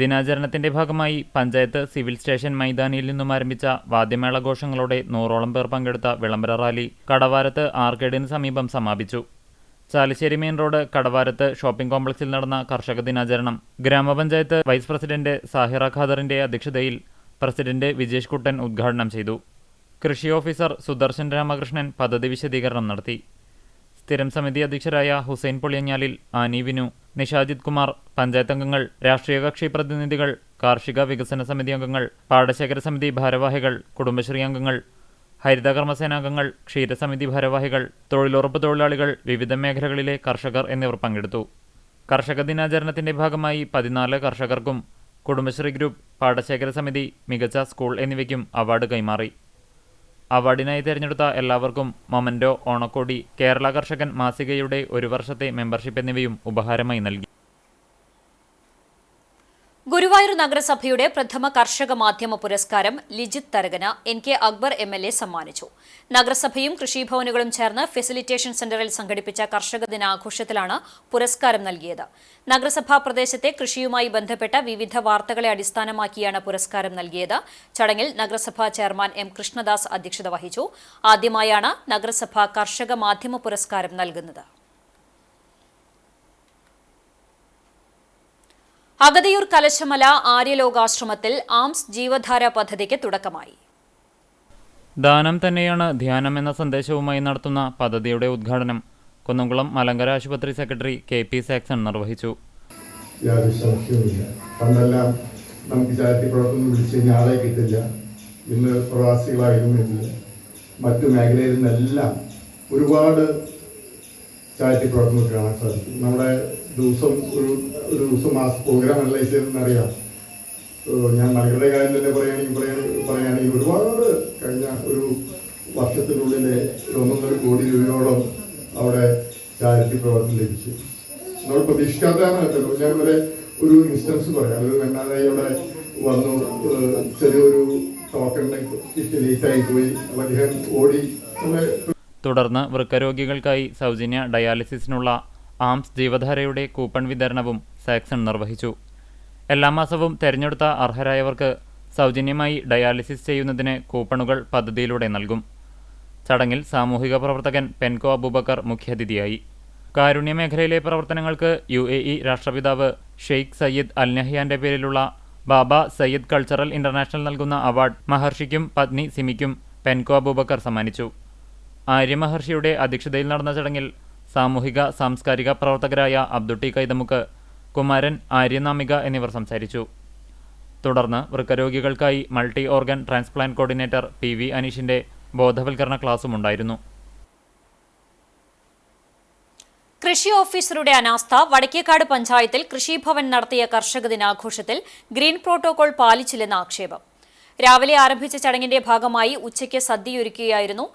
Speaker 3: ദിനാചരണത്തിന്റെ ഭാഗമായി പഞ്ചായത്ത് സിവിൽ സ്റ്റേഷൻ മൈതാനിയിൽ നിന്നും ആരംഭിച്ച വാദ്യമേളഘോഷങ്ങളോടെ 100ഓളം പേർ പങ്കെടുത്ത വിളംബര റാലി കടവാരത്ത് ആർക്കേഡിന് സമീപം സമാപിച്ചു. Chalissery main road Kadavarath shopping കോംപ്ലക്സിൽ നടന്ന കർഷക ദിനാചരണം ഗ്രാമപഞ്ചായത്ത് വൈസ് പ്രസിഡന്റ് സാഹിറ ഖാദറിന്റെ അധ്യക്ഷതയിൽ പ്രസിഡന്റ് വിജേഷ് കുട്ടൻ ഉദ്ഘാടനം ചെയ്തു. കൃഷി ഓഫീസർ സുദർശൻ രാമകൃഷ്ണൻ പദ്ധതി വിശദീകരണം നടത്തി. സ്ഥിരം സമിതി അധ്യക്ഷരായ ഹുസൈൻ പൊളിയഞ്ഞാലിൽ, ആനി വിനു, നിഷാജിത് കുമാർ, പഞ്ചായത്ത് അംഗങ്ങൾ, രാഷ്ട്രീയ കക്ഷി പ്രതിനിധികൾ, കാർഷിക വികസന സമിതി അംഗങ്ങൾ, പാടശേഖര സമിതി ഭാരവാഹികൾ, കുടുംബശ്രീ അംഗങ്ങൾ, ഹരിത കർമ്മസേനാംഗങ്ങൾ, ക്ഷീരസമിതി ഭാരവാഹികൾ, തൊഴിലുറപ്പ് തൊഴിലാളികൾ, വിവിധ മേഖലകളിലെ കർഷകർ എന്നിവർ പങ്കെടുത്തു. കർഷക ദിനാചരണത്തിന്റെ ഭാഗമായി 14 കർഷകർക്കും കുടുംബശ്രീ ഗ്രൂപ്പ്, പാടശേഖര സമിതി, മികച്ച സ്കൂൾ എന്നിവയ്ക്കും അവാർഡ് കൈമാറി. അവാർഡിനായി തിരഞ്ഞെടുത്ത എല്ലാവർക്കും മൊമന്റോ, ഓണക്കോടി, കേരള കർഷകൻ മാസികയുടെ 1 വർഷത്തെ മെമ്പർഷിപ്പ് എന്നിവയും ഉപഹാരമായി നൽകി.
Speaker 1: ഗുരുവായൂർ നഗരസഭയുടെ പ്രഥമ കർഷക മാധ്യമ പുരസ്കാരം ലിജിത് തരകന് NK അക്ബർ MLA സമ്മാനിച്ചു. നഗരസഭയും കൃഷിഭവനുകളും ചേർന്ന് ഫെസിലിറ്റേഷൻ സെന്ററിൽ സംഘടിപ്പിച്ച കർഷക ദിനാഘോഷത്തിലാണ് പുരസ്കാരം നൽകിയത്. നഗരസഭാ പ്രദേശത്തെ കൃഷിയുമായി ബന്ധപ്പെട്ട വിവിധ വാർത്തകളെ അടിസ്ഥാനമാക്കിയാണ് പുരസ്കാരം നൽകിയത്. ചടങ്ങിൽ നഗരസഭാ ചെയർമാൻ M. കൃഷ്ണദാസ് അധ്യക്ഷത വഹിച്ചു. ആദ്യമായാണ് നഗരസഭ കർഷക മാധ്യമ പുരസ്കാരം നൽകുന്നത്. അഗതിയൂർ കലശമല ആര്യലോകാശ്രമത്തിൽ ആംസ് ജീവധാര പദ്ധതിക്ക് തുടക്കമായി.
Speaker 3: ദാനം തന്നെയാണ് ധ്യാനം എന്ന സന്ദേശവുമായി നടത്തുന്ന പദ്ധതിയുടെ ഉദ്ഘാടനം കുന്നംകുളം മലങ്കര ആശുപത്രി സെക്രട്ടറി KP സാക്സൺ നിർവഹിച്ചു.
Speaker 6: പണ്ടെല്ലാം നമുക്ക് ചാരിറ്റി പ്രവർത്തനം വിളിച്ചു കഴിഞ്ഞാൽ ആളെ കിട്ടില്ല. ഇന്ന് പ്രവാസികളായിരുന്നില്ല, മറ്റു മേഖലയിൽ നിന്നെല്ലാം ഒരുപാട് ചാരിറ്റി പ്രവർത്തനം കാണാൻ സാധിക്കും. നമ്മുടെ ദിവസം ഒരു ദിവസം മാസ പ്രോഗ്രാം അനലൈസ് ചെയ്തെന്നറിയാം. ഞാൻ മലകളുടെ കാര്യം തന്നെ പറയുകയാണെങ്കിൽ ഒരുപാട് കഴിഞ്ഞ ഒരു വർഷത്തിനുള്ളിൽ 1.5 കോടി രൂപയോളം അവിടെ ചാരിറ്റി പ്രവർത്തനം ലഭിച്ചു. നമ്മൾ പ്രതീക്ഷിക്കാത്തതാണ് കേട്ടല്ലോ. ഞാൻ വരെ ഒരു ഇൻസ്റ്റൻസ് പറയാം. ഒരു വെണ്ണാറയുടെ വന്നു, ചെറിയൊരു ടോക്കൺ ലേറ്റായി പോയി, അദ്ദേഹം ഓടി.
Speaker 3: തുടർന്ന് വൃക്കരോഗികൾക്കായി സൗജന്യ ഡയാലിസിസിനുള്ള ആംസ് ജീവധാരയുടെ കൂപ്പൺ വിതരണവും സാക്സൺ നിർവഹിച്ചു. എല്ലാ മാസവും തെരഞ്ഞെടുത്ത അർഹരായവർക്ക് സൗജന്യമായി ഡയാലിസിസ് ചെയ്യുന്നതിന് കൂപ്പണുകൾ പദ്ധതിയിലൂടെ നൽകും. ചടങ്ങിൽ സാമൂഹിക പ്രവർത്തകൻ പെൻകോ അബൂബക്കർ മുഖ്യാതിഥിയായി. കാരുണ്യ മേഖലയിലെ പ്രവർത്തനങ്ങൾക്ക് UAE രാഷ്ട്രപിതാവ് ഷെയ്ഖ് സയ്യിദ് അൽ നഹ്യാന്റെ പേരിലുള്ള ബാബ സയ്യിദ് കൾച്ചറൽ ഇന്റർനാഷണൽ നൽകുന്ന അവാർഡ് മഹർഷിക്കും പത്നി സിമിക്കും പെൻകോ അബൂബക്കർ സമ്മാനിച്ചു. ആര്യമഹർഷിയുടെ അധ്യക്ഷതയിൽ നടന്ന ചടങ്ങിൽ സാമൂഹിക സാംസ്കാരിക പ്രവർത്തകരായ അബ്ദുട്ടി കൈതമുക്ക്, കുമാരൻ, ആര്യനാമിക എന്നിവർ സംസാരിച്ചു. തുടർന്ന് വൃക്കരോഗികൾക്കായി multi organ transplant coordinator PV അനീഷിന്റെ ബോധവൽക്കരണ ക്ലാസുമുണ്ടായിരുന്നു.
Speaker 1: കൃഷി ഓഫീസറുടെ അനാസ്ഥ. വടക്കേക്കാട് പഞ്ചായത്തിൽ കൃഷിഭവൻ നടത്തിയ കർഷക ദിനാഘോഷത്തിൽ ഗ്രീൻ പ്രോട്ടോകോൾ പാലിച്ചില്ലെന്ന ആക്ഷേപം. രാവിലെ ആരംഭിച്ച ചടങ്ങിന്റെ ഭാഗമായി ഉച്ചയ്ക്ക് സദ്യയൊരുക്കുകയായിരുന്നു.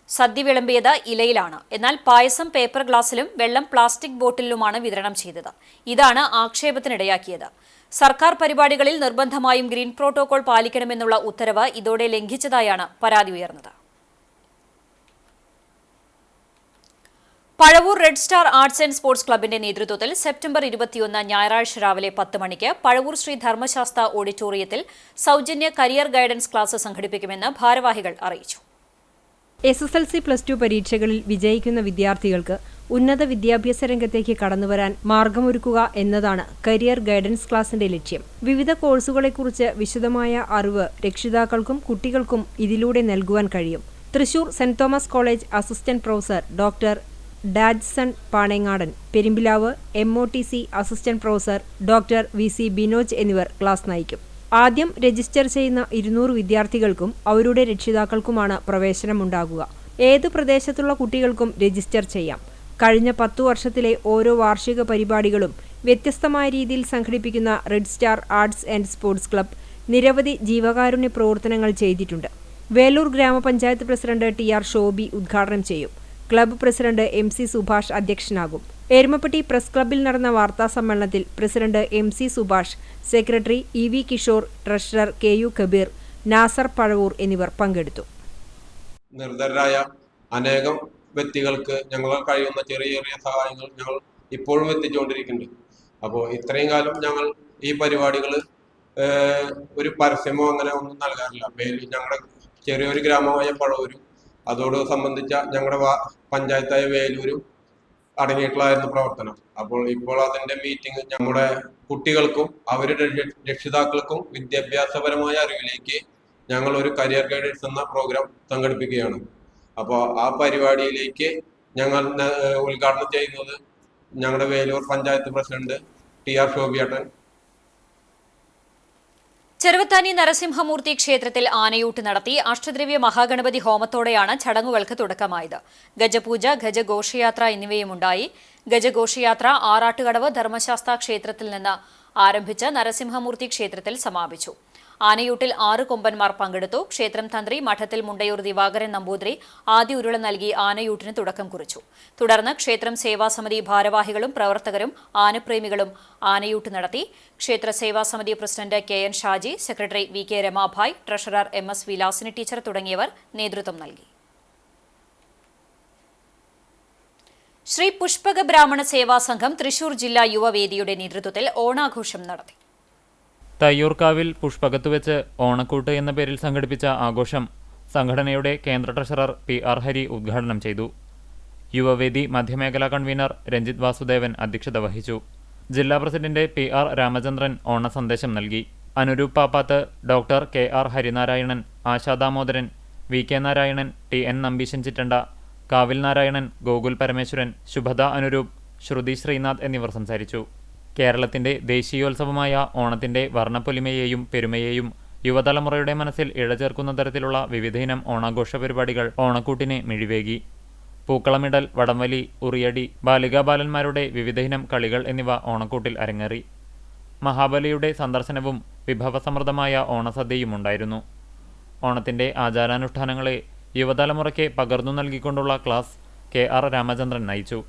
Speaker 1: സദ്യ വിളമ്പിയത് ഇലയിലാണ്. എന്നാൽ പായസം പേപ്പർ ഗ്ലാസ്സിലും വെള്ളം പ്ലാസ്റ്റിക് ബോട്ടിലുമാണ് വിതരണം ചെയ്തത്. ഇതാണ് ആക്ഷേപത്തിനിടയാക്കിയത്. സർക്കാർ പരിപാടികളിൽ നിർബന്ധമായും ഗ്രീൻ പ്രോട്ടോകോൾ പാലിക്കണമെന്നുള്ള ഉത്തരവ് ഇതോടെ ലംഘിച്ചതായാണ് പരാതി ഉയർന്നത്. Pazhavur red star arts and sports ക്ലബിന്റെ നേതൃത്വത്തിൽ സെപ്റ്റംബർ 21 ഞായറാഴ്ച രാവിലെ 10 മണിക്ക് പഴവൂർ ശ്രീ ധർമ്മശാസ്ത്ര ഓഡിറ്റോറിയത്തിൽ സൗജന്യ കരിയർ ഗൈഡൻസ് ക്ലാസ് സംഘടിപ്പിക്കുമെന്ന് ഭാരവാഹികൾ അറിയിച്ചു.
Speaker 4: SSLC+2 പരീക്ഷകളിൽ വിജയിക്കുന്ന വിദ്യാർത്ഥികൾക്ക് ഉന്നത വിദ്യാഭ്യാസ രംഗത്തേക്ക് കടന്നുവരാൻ മാർഗമൊരുക്കുക എന്നതാണ് കരിയർ ഗൈഡൻസ് ക്ലാസിന്റെ ലക്ഷ്യം. വിവിധ കോഴ്സുകളെക്കുറിച്ച് വിശദമായ അറിവ് രക്ഷിതാക്കൾക്കും കുട്ടികൾക്കും ഇതിലൂടെ നൽകുവാൻ കഴിയും. Thrissur saint Thomas college assistant professor doctor Datsun Panengadan, Perumpilavu MOTC assistant professor doctor VC Binoj എന്നിവർ ക്ലാസ് നയിക്കും. ആദ്യം രജിസ്റ്റർ ചെയ്യുന്ന 200 വിദ്യാർത്ഥികൾക്കും അവരുടെ രക്ഷിതാക്കൾക്കുമാണ് പ്രവേശനമുണ്ടാകുക. ഏത് പ്രദേശത്തുള്ള കുട്ടികൾക്കും രജിസ്റ്റർ ചെയ്യാം. കഴിഞ്ഞ 10 വർഷത്തിലെ ഓരോ വാർഷിക പരിപാടികളും വ്യത്യസ്തമായ രീതിയിൽ സംഘടിപ്പിക്കുന്ന red star arts and sports club നിരവധി ജീവകാരുണ്യ പ്രവർത്തനങ്ങൾ ചെയ്തിട്ടുണ്ട്. വേലൂർ ഗ്രാമപഞ്ചായത്ത് പ്രസിഡന്റ് TR ഷോബി ഉദ്ഘാടനം ചെയ്യും. ക്ലബ്ബ് പ്രസിഡന്റ് MC സുഭാഷ് അധ്യക്ഷനാകും. എരുമപ്പെട്ടി പ്രസ് ക്ലബ്ബിൽ നടന്ന വാർത്താ സമ്മേളനത്തിൽ president MC Subhash, secretary EV Kishore, treasurer KU Kabeer, Nasar Pazhavoor എന്നിവർ പങ്കെടുത്തു.
Speaker 7: നിർധരായ അനേകം വ്യക്തികൾക്ക് ഞങ്ങളാൽ കഴിയുന്ന ചെറിയ ചെറിയ സഹായങ്ങൾ ഞങ്ങൾ ഇപ്പോഴും എത്തിച്ചുകൊണ്ടിരിക്കുന്നുണ്ട്. അപ്പോൾ ഇത്രയും കാലം ഞങ്ങൾ ഈ പരിപാടികൾ ഒരു പരസ്യമോ അങ്ങനെ ഒന്നും നൽകാറില്ല. ഞങ്ങളുടെ ചെറിയൊരു ഗ്രാമമായ പഴവൂരും അതോട് സംബന്ധിച്ച ഞങ്ങളുടെ പഞ്ചായത്തായ വേലൂരും അടങ്ങിയിട്ടുള്ളതായിരുന്നു പ്രവർത്തനം. അപ്പോൾ ഇപ്പോൾ അതിന്റെ മീറ്റിംഗ് നമ്മുടെ കുട്ടികൾക്കും അവരുടെ രക്ഷിതാക്കൾക്കും വിദ്യാഭ്യാസപരമായ അറിവിലേക്ക് ഞങ്ങൾ ഒരു കരിയർ ഗൈഡൻസ് എന്ന പ്രോഗ്രാം സംഘടിപ്പിക്കുകയാണ്. അപ്പോൾ ആ പരിപാടിയിലേക്ക് ഞങ്ങൾ ഉദ്ഘാടനം ചെയ്യുന്നത് ഞങ്ങളുടെ വേലൂർ പഞ്ചായത്ത് പ്രസിഡന്റ് TR ശോഭിയേട്ടൻ.
Speaker 1: ചെറുവത്താനി നരസിംഹമൂർത്തി ക്ഷേത്രത്തിൽ ആനയൂട്ട് നടത്തി. അഷ്ടദ്രവ്യ മഹാഗണപതി ഹോമത്തോടെയാണ് ചടങ്ങുകൾക്ക് തുടക്കമായത്. ഗജപൂജ, ഗജഘോഷയാത്ര എന്നിവയുമുണ്ടായി. ഗജഘോഷയാത്ര ആറാട്ടുകടവ് ധർമ്മശാസ്ത്ര ക്ഷേത്രത്തിൽ നിന്ന് ആരംഭിച്ച് നരസിംഹമൂർത്തി ക്ഷേത്രത്തിൽ സമാപിച്ചു. ആനയൂട്ടിൽ 6 കൊമ്പന്മാർ പങ്കെടുത്തു. ക്ഷേത്രം തന്ത്രി മഠത്തിൽ മുണ്ടയൂർ ദിവാകരൻ നമ്പൂതിരി ആദ്യ ഉരുള നൽകി ആനയൂട്ടിന് തുടക്കം കുറിച്ചു. തുടർന്ന് ക്ഷേത്രം സേവാസമിതി ഭാരവാഹികളും പ്രവർത്തകരും ആനപ്രേമികളും ആനയൂട്ട് നടത്തി. ക്ഷേത്ര സേവാസമിതി president KN Shaji, secretary VK Ramabhai, treasurer MS Vilasini teacher തുടങ്ങിയവർ നേതൃത്വം നൽകി. ശ്രീ പുഷ്പക ബ്രാഹ്മണ സേവാ സംഘം തൃശൂർ ജില്ലാ യുവവേദിയുടെ നേതൃത്വത്തിൽ ഓണാഘോഷം നടത്തി.
Speaker 3: തയ്യൂർക്കാവിൽ പുഷ്പകത്ത് വെച്ച് ഓണക്കൂട്ട് എന്ന പേരിൽ സംഘടിപ്പിച്ച ആഘോഷം സംഘടനയുടെ കേന്ദ്ര ട്രഷറർ PR ഹരി ഉദ്ഘാടനം ചെയ്തു. യുവവേദി മധ്യമേഖലാ കൺവീനർ രഞ്ജിത് വാസുദേവൻ അധ്യക്ഷത വഹിച്ചു. ജില്ലാ പ്രസിഡന്റ് PR രാമചന്ദ്രൻ ഓണസന്ദേശം നൽകി. Anuroop Pappath, doctor KR Harinarayanan, Asha Damodaran, VK Narayanan, TN Nambeesan Chittanda, Kavil Narayanan, Gokul Parameswaran, ശുഭദ Anuroop, ശ്രുതി ശ്രീനാഥ് എന്നിവർ സംസാരിച്ചു. കേരളത്തിന്റെ ദേശീയോത്സവമായ ഓണത്തിന്റെ വർണ്ണപ്പൊലിമയെയും പെരുമയെയും യുവതലമുറയുടെ മനസ്സിൽ ഇഴചേർക്കുന്ന തരത്തിലുള്ള വിവിധയിനം ഓണാഘോഷ പരിപാടികൾ ഓണക്കൂട്ടിനെ മിഴിവേകി. പൂക്കളമിടൽ, വടംവലി, ഉറിയടി, ബാലികാബാലന്മാരുടെ വിവിധയിനം കളികൾ എന്നിവ ഓണക്കൂട്ടിൽ അരങ്ങേറി. മഹാബലിയുടെ സന്ദർശനവും വിഭവസമൃദ്ധമായ ഓണസദ്യയുമുണ്ടായിരുന്നു. ഓണത്തിന്റെ ആചാരാനുഷ്ഠാനങ്ങളെ യുവതലമുറയ്ക്ക് പകർന്നു നൽകിക്കൊണ്ടുള്ള ക്ലാസ് KR രാമചന്ദ്രൻ നയിച്ചു.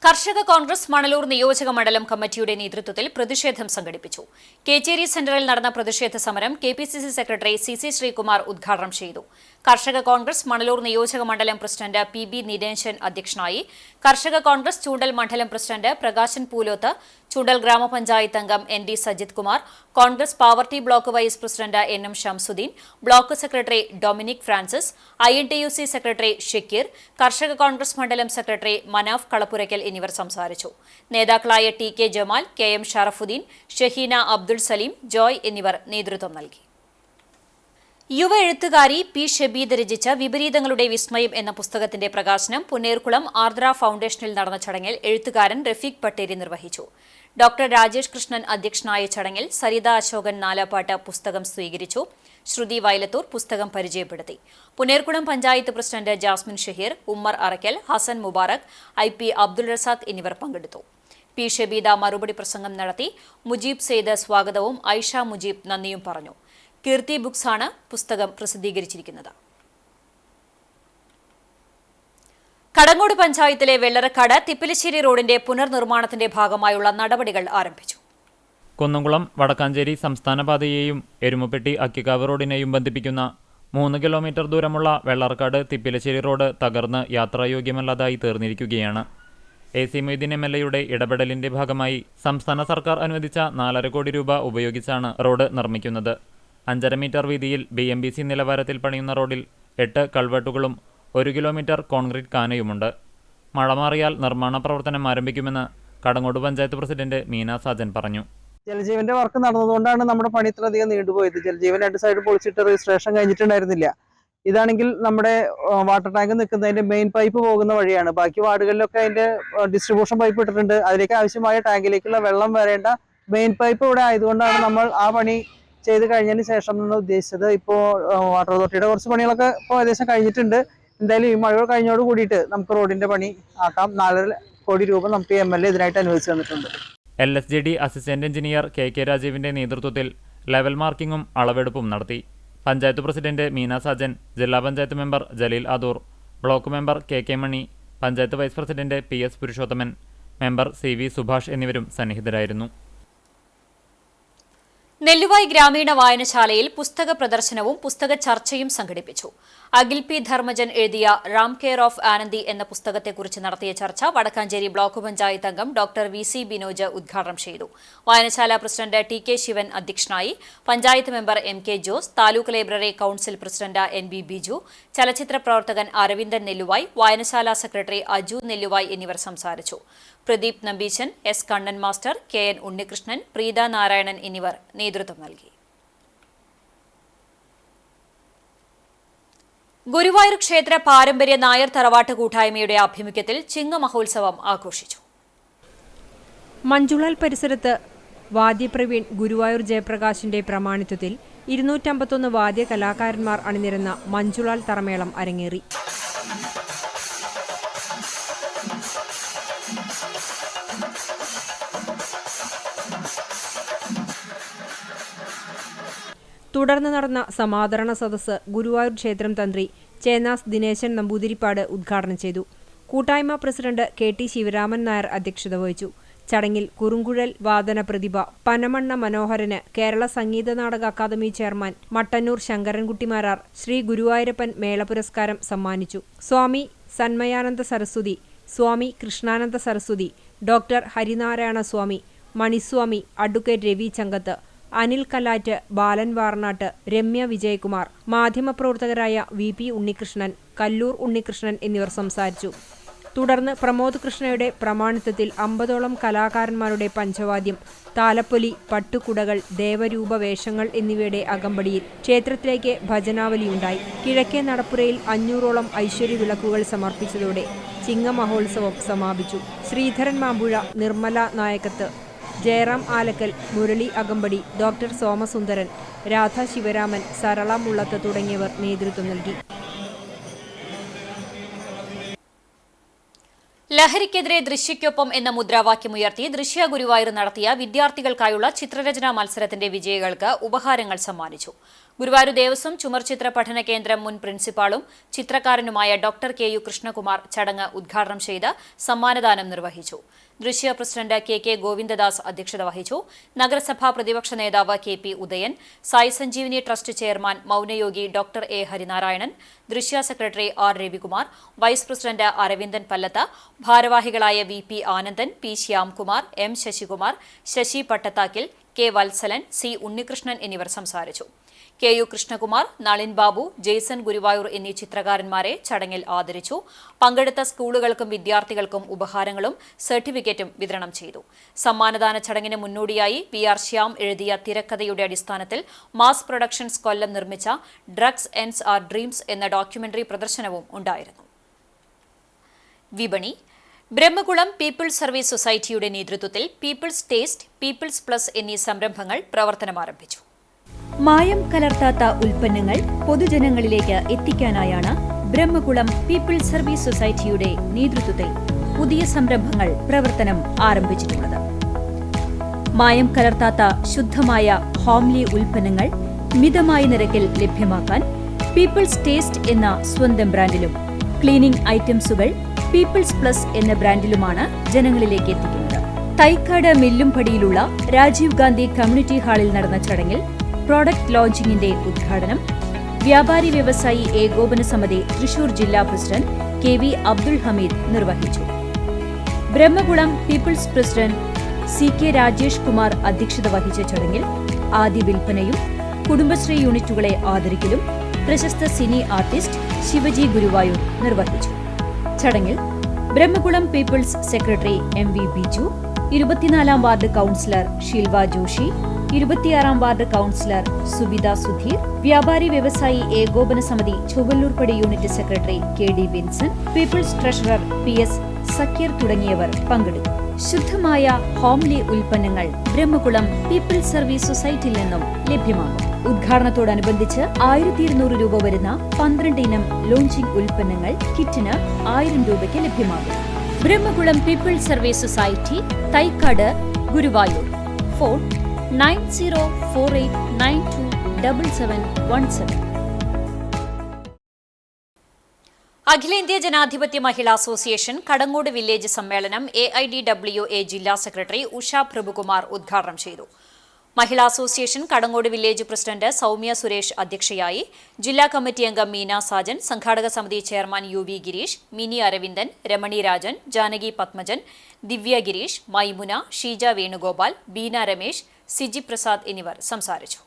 Speaker 1: കർഷക കോൺഗ്രസ് മണലൂർ നിയോജക മണ്ഡലം കമ്മിറ്റിയുടെ നേതൃത്വത്തിൽ പ്രതിഷേധം സംഘടിപ്പിച്ചു. കേച്ചേരി സെന്ററിൽ നടന്ന പ്രതിഷേധ സമരം KPCC സെക്രട്ടറി CC ശ്രീകുമാർ ഉദ്ഘാടനം ചെയ്തു. കർഷക കോൺഗ്രസ് മണലൂർ നിയോജക മണ്ഡലം പ്രസിഡന്റ് PB നിരഞ്ജൻ അധ്യക്ഷനായി. കർഷക കോൺഗ്രസ് ചൂണ്ടൽ മണ്ഡലം പ്രസിഡന്റ് പ്രകാശൻ പൂലോത്ത്, ചൂണ്ടൽ ഗ്രാമപഞ്ചായത്ത് അംഗം ND സജിത് കുമാർ, കോൺഗ്രസ് പാവർട്ടി block vice president NM Shamsuddin, block secretary Dominic Francis, INTUC secretary Shakeer, കർഷക കോൺഗ്രസ് മണ്ഡലം സെക്രട്ടറി മനാഫ് കളപ്പുരയ്ക്കൽ എന്നിവർ സംസാരിച്ചു. നേതാക്കളായ TK Jamal, KM Sharafuddin, Shahina Abdul Saleem, Joy എന്നിവർ നേതൃത്വം നൽകി. യുവ എഴുത്തുകാരി P ഷബീദ് രചിച്ച വിപരീതങ്ങളുടെ വിസ്മയം എന്ന പുസ്തകത്തിന്റെ പ്രകാശനം പുന്നേർകുളം ആർദ്ര ഫൗണ്ടേഷനിൽ നടന്ന ചടങ്ങിൽ എഴുത്തുകാരൻ റഫീഖ് പട്ടേരി നിർവഹിച്ചു. ഡോക്ടർ രാജേഷ് കൃഷ്ണൻ അധ്യക്ഷനായ ചടങ്ങിൽ സരിത അശോകൻ നാലാപ്പാട്ട് പുസ്തകം സ്വീകരിച്ചു. ശ്രുതി വയലത്തൂർ പുസ്തകം പരിചയപ്പെടുത്തി. പുന്നേർകുളം പഞ്ചായത്ത് പ്രസിഡന്റ് ജാസ്മിൻ ഷഹീർ, ഉമ്മർ അറക്കൽ, ഹസൻ മുബാറക്, IP അബ്ദുൾ റസാഖ് എന്നിവർ പങ്കെടുത്തു. P ഷബീദ മറുപടി പ്രസംഗം നടത്തി. മുജീബ് സെയ്ദ് സ്വാഗതവും ഐഷ മുജീബ് നന്ദിയും പറഞ്ഞു. കീർത്തി ബുക്സാണ് പുസ്തകം പ്രസിദ്ധീകരിച്ചിരിക്കുന്നത്. കടങ്ങോട് പഞ്ചായത്തിലെ വെള്ളറക്കാട് തിപ്പിലിശ്ശേരി റോഡിന്റെ പുനർനിർമ്മാണത്തിന്റെ ഭാഗമായുള്ള നടപടികൾ ആരംഭിച്ചു.
Speaker 3: കുന്നംകുളം വടക്കാഞ്ചേരി സംസ്ഥാന പാതയെയും എരുമപ്പെട്ടി അക്കിക്കാവ് റോഡിനെയും ബന്ധിപ്പിക്കുന്ന 3 കിലോമീറ്റർ ദൂരമുള്ള വെള്ളറക്കാട് തിപ്പിലിശ്ശേരി റോഡ് തകർന്ന് യാത്രായോഗ്യമല്ലാതായി തീർന്നിരിക്കുകയാണ്. AC മൊയ്തീൻ MLAയുടെ ഇടപെടലിന്റെ ഭാഗമായി സംസ്ഥാന സർക്കാർ അനുവദിച്ച 4.5 കോടി രൂപ ഉപയോഗിച്ചാണ് റോഡ് നിർമ്മിക്കുന്നത്. 5.5 മീറ്റർ വീതിയിൽ BMBC നിലവാരത്തിൽ പണിയുന്ന റോഡിൽ 8 കൾവെട്ടുകളും 1 കിലോമീറ്റർ കോൺക്രീറ്റ് കാനയുമുണ്ട്. മഴ മാറിയാൽ നിർമ്മാണ പ്രവർത്തനം ആരംഭിക്കുമെന്ന് കടങ്ങോട് പഞ്ചായത്ത് പ്രസിഡന്റ് മീന സാജൻ പറഞ്ഞു.
Speaker 8: ജലജീവന്റെ വർക്ക് നടന്നതുകൊണ്ടാണ് നമ്മുടെ പണി ഇത്രയധികം നീണ്ടുപോയത്. ജലജീവൻ 2 സൈഡ് പൊളിച്ചിട്ട് രജിസ്ട്രേഷൻ കഴിഞ്ഞിട്ടുണ്ടായിരുന്നില്ല. ഇതാണെങ്കിൽ നമ്മുടെ വാട്ടർ ടാങ്ക് നിൽക്കുന്നതിന്റെ മെയിൻ പൈപ്പ് പോകുന്ന വഴിയാണ്. ബാക്കി വാർഡുകളിലൊക്കെ അതിന്റെ ഡിസ്ട്രിബ്യൂഷൻ പൈപ്പ് ഇട്ടിട്ടുണ്ട്. അതിലേക്ക് ആവശ്യമായ ടാങ്കിലേക്കുള്ള വെള്ളം വരേണ്ട മെയിൻ പൈപ്പ് ഇവിടെ ആയതുകൊണ്ടാണ് നമ്മൾ ആ പണി ചെയ്ത് കഴിഞ്ഞതിന് ശേഷം എന്ന് ഉദ്ദേശിച്ചത്. ഇപ്പോൾ വാട്ടർ അതോറിറ്റിയുടെ കുറച്ച് പണികളൊക്കെ ഇപ്പോൾ ഏകദേശം കഴിഞ്ഞിട്ടുണ്ട്. എന്തായാലും ഈ മഴ കഴിഞ്ഞോട് കൂടിയിട്ട് നമുക്ക് റോഡിന്റെ പണി ആക്കാം. 4.5 കോടി രൂപ നമുക്ക് MLA ഇതിനായിട്ട് അനുവദിച്ചു തന്നിട്ടുണ്ട്.
Speaker 3: LSJD അസിസ്റ്റന്റ് എഞ്ചിനീയർ KK രാജീവിന്റെ നേതൃത്വത്തിൽ ലെവൽ മാർക്കിങ്ങും അളവെടുപ്പും നടത്തി. പഞ്ചായത്ത് പ്രസിഡന്റ് മീന സാജൻ, ജില്ലാ panchayat member Jaleel Adoor, block member KK Mani, panchayat vice president PS Purushothaman, member CV Subhash എന്നിവരും സന്നിഹിതരായിരുന്നു.
Speaker 1: നെല്ലുവായ് ഗ്രാമീണ വായനശാലയിൽ പുസ്തക പ്രദർശനവും പുസ്തക ചർച്ചയും സംഘടിപ്പിച്ചു. അഖിൽ P. ധർമ്മജൻ എഴുതിയ റാം കെയർ ഓഫ് ആനന്ദി എന്ന പുസ്തകത്തെക്കുറിച്ച് നടത്തിയ ചർച്ച വടക്കാഞ്ചേരി ബ്ലോക്ക് പഞ്ചായത്ത് അംഗം ഡോക്ടർ VC ബിനോജ് ഉദ്ഘാടനം ചെയ്തു. വായനശാല പ്രസിഡന്റ് TK ശിവൻ അധ്യക്ഷനായി. Panchayat member MK Jose, taluk library council president NB Biju, ചലച്ചിത്ര പ്രവർത്തകൻ അരവിന്ദൻ നെല്ലുവായ്, വായനശാല സെക്രട്ടറി അജു നെല്ലുവായ് എന്നിവർ സംസാരിച്ചു. Pradeep Nambeesan, S. Kannan master, KN Unnikrishnan, Preetha Narayanan എന്നിവർ നേതൃത്വം നൽകി. ഗുരുവായൂർ ക്ഷേത്ര പാരമ്പര്യ നായർ തറവാട്ട് കൂട്ടായ്മയുടെ ആഭിമുഖ്യത്തിൽ ചിങ്ങ മഹോത്സവം ആഘോഷിച്ചു.
Speaker 4: മഞ്ജുളാൽ പരിസരത്ത് വാദ്യപ്രവീൺ ഗുരുവായൂർ ജയപ്രകാശിന്റെ പ്രമാണിത്വത്തിൽ 251 വാദ്യ കലാകാരന്മാർ അണിനിരന്ന മഞ്ജുളാൽ തറമേളം അരങ്ങേറി. തുടർന്ന് നടന്ന സമാദരണ സദസ്സ് ഗുരുവായൂർ ക്ഷേത്രം തന്ത്രി ചേന്നാസ് ദിനേശൻ നമ്പൂതിരിപ്പാട് ഉദ്ഘാടനം ചെയ്തു. കൂട്ടായ്മ പ്രസിഡന്റ് KT ശിവരാമൻ നായർ അധ്യക്ഷത വഹിച്ചു. ചടങ്ങിൽ കുറുങ്കുഴൽ വാദന പ്രതിഭ പനമണ്ണ മനോഹരന് കേരള സംഗീത നാടക അക്കാദമി ചെയർമാൻ മട്ടന്നൂർ ശങ്കരൻകുട്ടിമാരാർ ശ്രീ ഗുരുവായൂരപ്പൻ മേള പുരസ്കാരം സമ്മാനിച്ചു. സ്വാമി സന്മയാനന്ദ സരസ്വതി, സ്വാമി കൃഷ്ണാനന്ദ സരസ്വതി, ഡോക്ടർ ഹരിനാരായണ സ്വാമി, മണിസ്വാമി, അഡ്വക്കേറ്റ് രവി ചങ്കത്ത്, അനിൽ കല്ലാറ്റ്, ബാലൻ വാർനാട്ട്, രമ്യ വിജയകുമാർ, മാധ്യമപ്രവർത്തകരായ VP ഉണ്ണികൃഷ്ണൻ, കല്ലൂർ ഉണ്ണികൃഷ്ണൻ എന്നിവർ സംസാരിച്ചു. തുടർന്ന് പ്രമോദ് കൃഷ്ണയുടെ പ്രമാണിത്വത്തിൽ 50ഓളം കലാകാരന്മാരുടെ പഞ്ചവാദ്യം, താലപ്പൊലി, പട്ടുകുടകൾ, ദേവരൂപ വേഷങ്ങൾ എന്നിവയുടെ അകമ്പടിയിൽ ക്ഷേത്രത്തിലേക്ക് ഭജനാവലിയുണ്ടായി. കിഴക്കേ നടപ്പുരയിൽ 500ഓളം ഐശ്വര്യ വിളക്കുകൾ സമർപ്പിച്ചതോടെ ചിങ്ങ മഹോത്സവം സമാപിച്ചു. ശ്രീധരൻ മാമ്പുഴ, നിർമ്മല നായകത്ത്, ജയറാം ആലക്കൽ, മുരളി അകമ്പടി, ഡോക്ടർ സോമസുന്ദരൻ, രാധ ശിവരാമൻ, സരള മുള്ളത്ത് തുടങ്ങിയവർ നേതൃത്വം നൽകി.
Speaker 1: ലഹരിക്കെതിരെ ദൃശ്യയ്ക്കൊപ്പം എന്ന മുദ്രാവാക്യമുയർത്തി ദൃശ്യ ഗുരുവായൂർ നടത്തിയ വിദ്യാർത്ഥികൾക്കായുള്ള ചിത്രരചനാ മത്സരത്തിന്റെ വിജയികൾക്ക് ഉപഹാരങ്ങൾ സമ്മാനിച്ചു. ഗുരുവായൂർ ദേവസ്വം ചുമർചിത്ര പഠന കേന്ദ്രം മുൻ പ്രിൻസിപ്പാളും ചിത്രകാരനുമായ ഡോക്ടർ KU കൃഷ്ണകുമാർ ചടങ്ങ് ഉദ്ഘാടനം ചെയ്ത് സമ്മാനദാനം നിർവഹിച്ചു. ദൃശ്യ പ്രസിഡന്റ് KK ഗോവിന്ദദാസ് അധ്യക്ഷത വഹിച്ചു. നഗരസഭാ പ്രതിപക്ഷ നേതാവ് KP Udayan, Sai Sanjeevani trust chairman Mounayogi doctor A Harinarayanan, Drishya secretary R Ravikumar, vice president Aravindan Pallath, ഭാരവാഹികളായ VP Anandan, P Shyamkumar, M Sasikumar, Sasi പട്ടത്താക്കിൽ, K Valsalan, C Unnikrishnan എന്നിവർ സംസാരിച്ചു. KU കൃഷ്ണകുമാർ, നളിൻ ബാബു, ജെയ്സൺ ഗുരുവായൂർ എന്നീ ചിത്രകാരന്മാരെ ചടങ്ങിൽ ആദരിച്ചു. പങ്കെടുത്ത സ്കൂളുകൾക്കും വിദ്യാർത്ഥികൾക്കും ഉപഹാരങ്ങളും സർട്ടിഫിക്കറ്റും വിതരണം ചെയ്തു. സമ്മാനദാന ചടങ്ങിന് മുന്നോടിയായി PR ശ്യാം എഴുതിയ തിരക്കഥയുടെ അടിസ്ഥാനത്തിൽ മാസ് പ്രൊഡക്ഷൻസ് കൊല്ലം നിർമ്മിച്ച ഡ്രഗ്സ് എൻഡ്സ് ആർ ഡ്രീംസ് എന്ന ഡോക്യുമെന്ററി പ്രദർശനവും ഉണ്ടായിരുന്നു. വിപണി. ബ്രഹ്മകുളം പീപ്പിൾസ് സർവീസ് സൊസൈറ്റിയുടെ നേതൃത്വത്തിൽ പീപ്പിൾസ് ടേസ്റ്റ്, പീപ്പിൾസ് പ്ലസ് എന്നീ സംരംഭങ്ങൾ പ്രവർത്തനമാരംഭിച്ചു. മായം കലർത്താത്ത ഉൽപ്പന്നങ്ങൾ പൊതുജനങ്ങളിലേക്ക് എത്തിക്കാനായാണ് ബ്രഹ്മകുളം പീപ്പിൾസ് സർവീസ് സൊസൈറ്റിയുടെ നേതൃത്വത്തിൽ പുതിയ സംരംഭങ്ങൾ പ്രവർത്തനം ആരംഭിച്ചിട്ടുള്ളത്. മായം കലർത്താത്ത ശുദ്ധമായ ഹോംലി ഉൽപ്പന്നങ്ങൾ മിതമായ നിരക്കിൽ ലഭ്യമാക്കാൻ പീപ്പിൾസ് ടേസ്റ്റ് എന്ന സ്വന്തം ബ്രാൻഡിലും ക്ലീനിംഗ് ഐറ്റംസുകൾ പീപ്പിൾസ് പ്ലസ് എന്ന ബ്രാൻഡിലുമാണ് ജനങ്ങളിലേക്ക് എത്തിക്കുന്നത്. തൈക്കാട് മില്ലുംപടിയിലുള്ള രാജീവ് ഗാന്ധി കമ്മ്യൂണിറ്റി ഹാളിൽ നടന്ന ചടങ്ങിൽ പ്രോഡക്റ്റ് ലോഞ്ചിംഗിന്റെ ഉദ്ഘാടനം വ്യാപാരി വ്യവസായി ഏകോപന സമിതി തൃശൂർ ജില്ലാ പ്രസിഡന്റ് KV അബ്ദുൾ ഹമീദ് നിർവഹിച്ചു. Brahmakulam people's president CK Rajesh Kumar അധ്യക്ഷത വഹിച്ച ചടങ്ങിൽ ആദ്യ വിൽപ്പനയും കുടുംബശ്രീ യൂണിറ്റുകളെ ആദരിക്കലും പ്രശസ്ത സിനി ആർട്ടിസ്റ്റ് ശിവജി ഗുരുവായൂർ നിർവഹിച്ചു. ചടങ്ങിൽ Brahmakulam people's secretary MV Biju, 24-ാം വാർഡ് കൌൺസിലർ ഷീൽവ ജോഷി, 26-ാം വാർഡ് കൌൺസിലർ സുബിത സുധീർ, വ്യാപാരി വ്യവസായി ഏകോപന സമിതി Chovvallurpadi unit secretary KD Vincent, people's treasurer PS Zakir തുടങ്ങിയവർ പങ്കെടുത്തു. ശുദ്ധമായ ഹോംലി ഉൽപ്പന്നങ്ങൾ ബ്രഹ്മകുളം പീപ്പിൾസ് സർവീസ് സൊസൈറ്റിയിൽ നിന്നും ലഭ്യമാകും. ഉദ്ഘാടനത്തോടനുബന്ധിച്ച് 1200 രൂപ വരുന്ന 12 ഇനം ലോഞ്ചിംഗ് ഉൽപ്പന്നങ്ങൾ കിറ്റിന് 1000 രൂപയ്ക്ക് ലഭ്യമാകും. Brahmakulam people's service society, Thaikkad, Guruvayur. Phone 9048927717. അഖിലേന്ത്യാ ജനാധിപത്യ മഹിളാ അസോസിയേഷൻ കടങ്ങോട് വില്ലേജ് സമ്മേളനം AIDWA ജില്ലാ സെക്രട്ടറി ഉഷ പ്രഭുകുമാർ ഉദ്ഘാടനം ചെയ്തു. മഹിളാ association Kadangode village president Soumya Suresh അധ്യക്ഷയായി. ജില്ലാ കമ്മിറ്റി അംഗം മീന സാജൻ, സംഘാടക സമിതി ചെയർമാൻ UV ഗിരീഷ്, മിനി അരവിന്ദൻ, രമണി രാജൻ, ജാനകി പത്മജൻ, ദിവ്യ ഗിരീഷ്, മൈമുന, ഷീജ വേണുഗോപാൽ, ബീന രമേശ്, സിജി പ്രസാദ് എന്നിവർ സംസാരിച്ചു.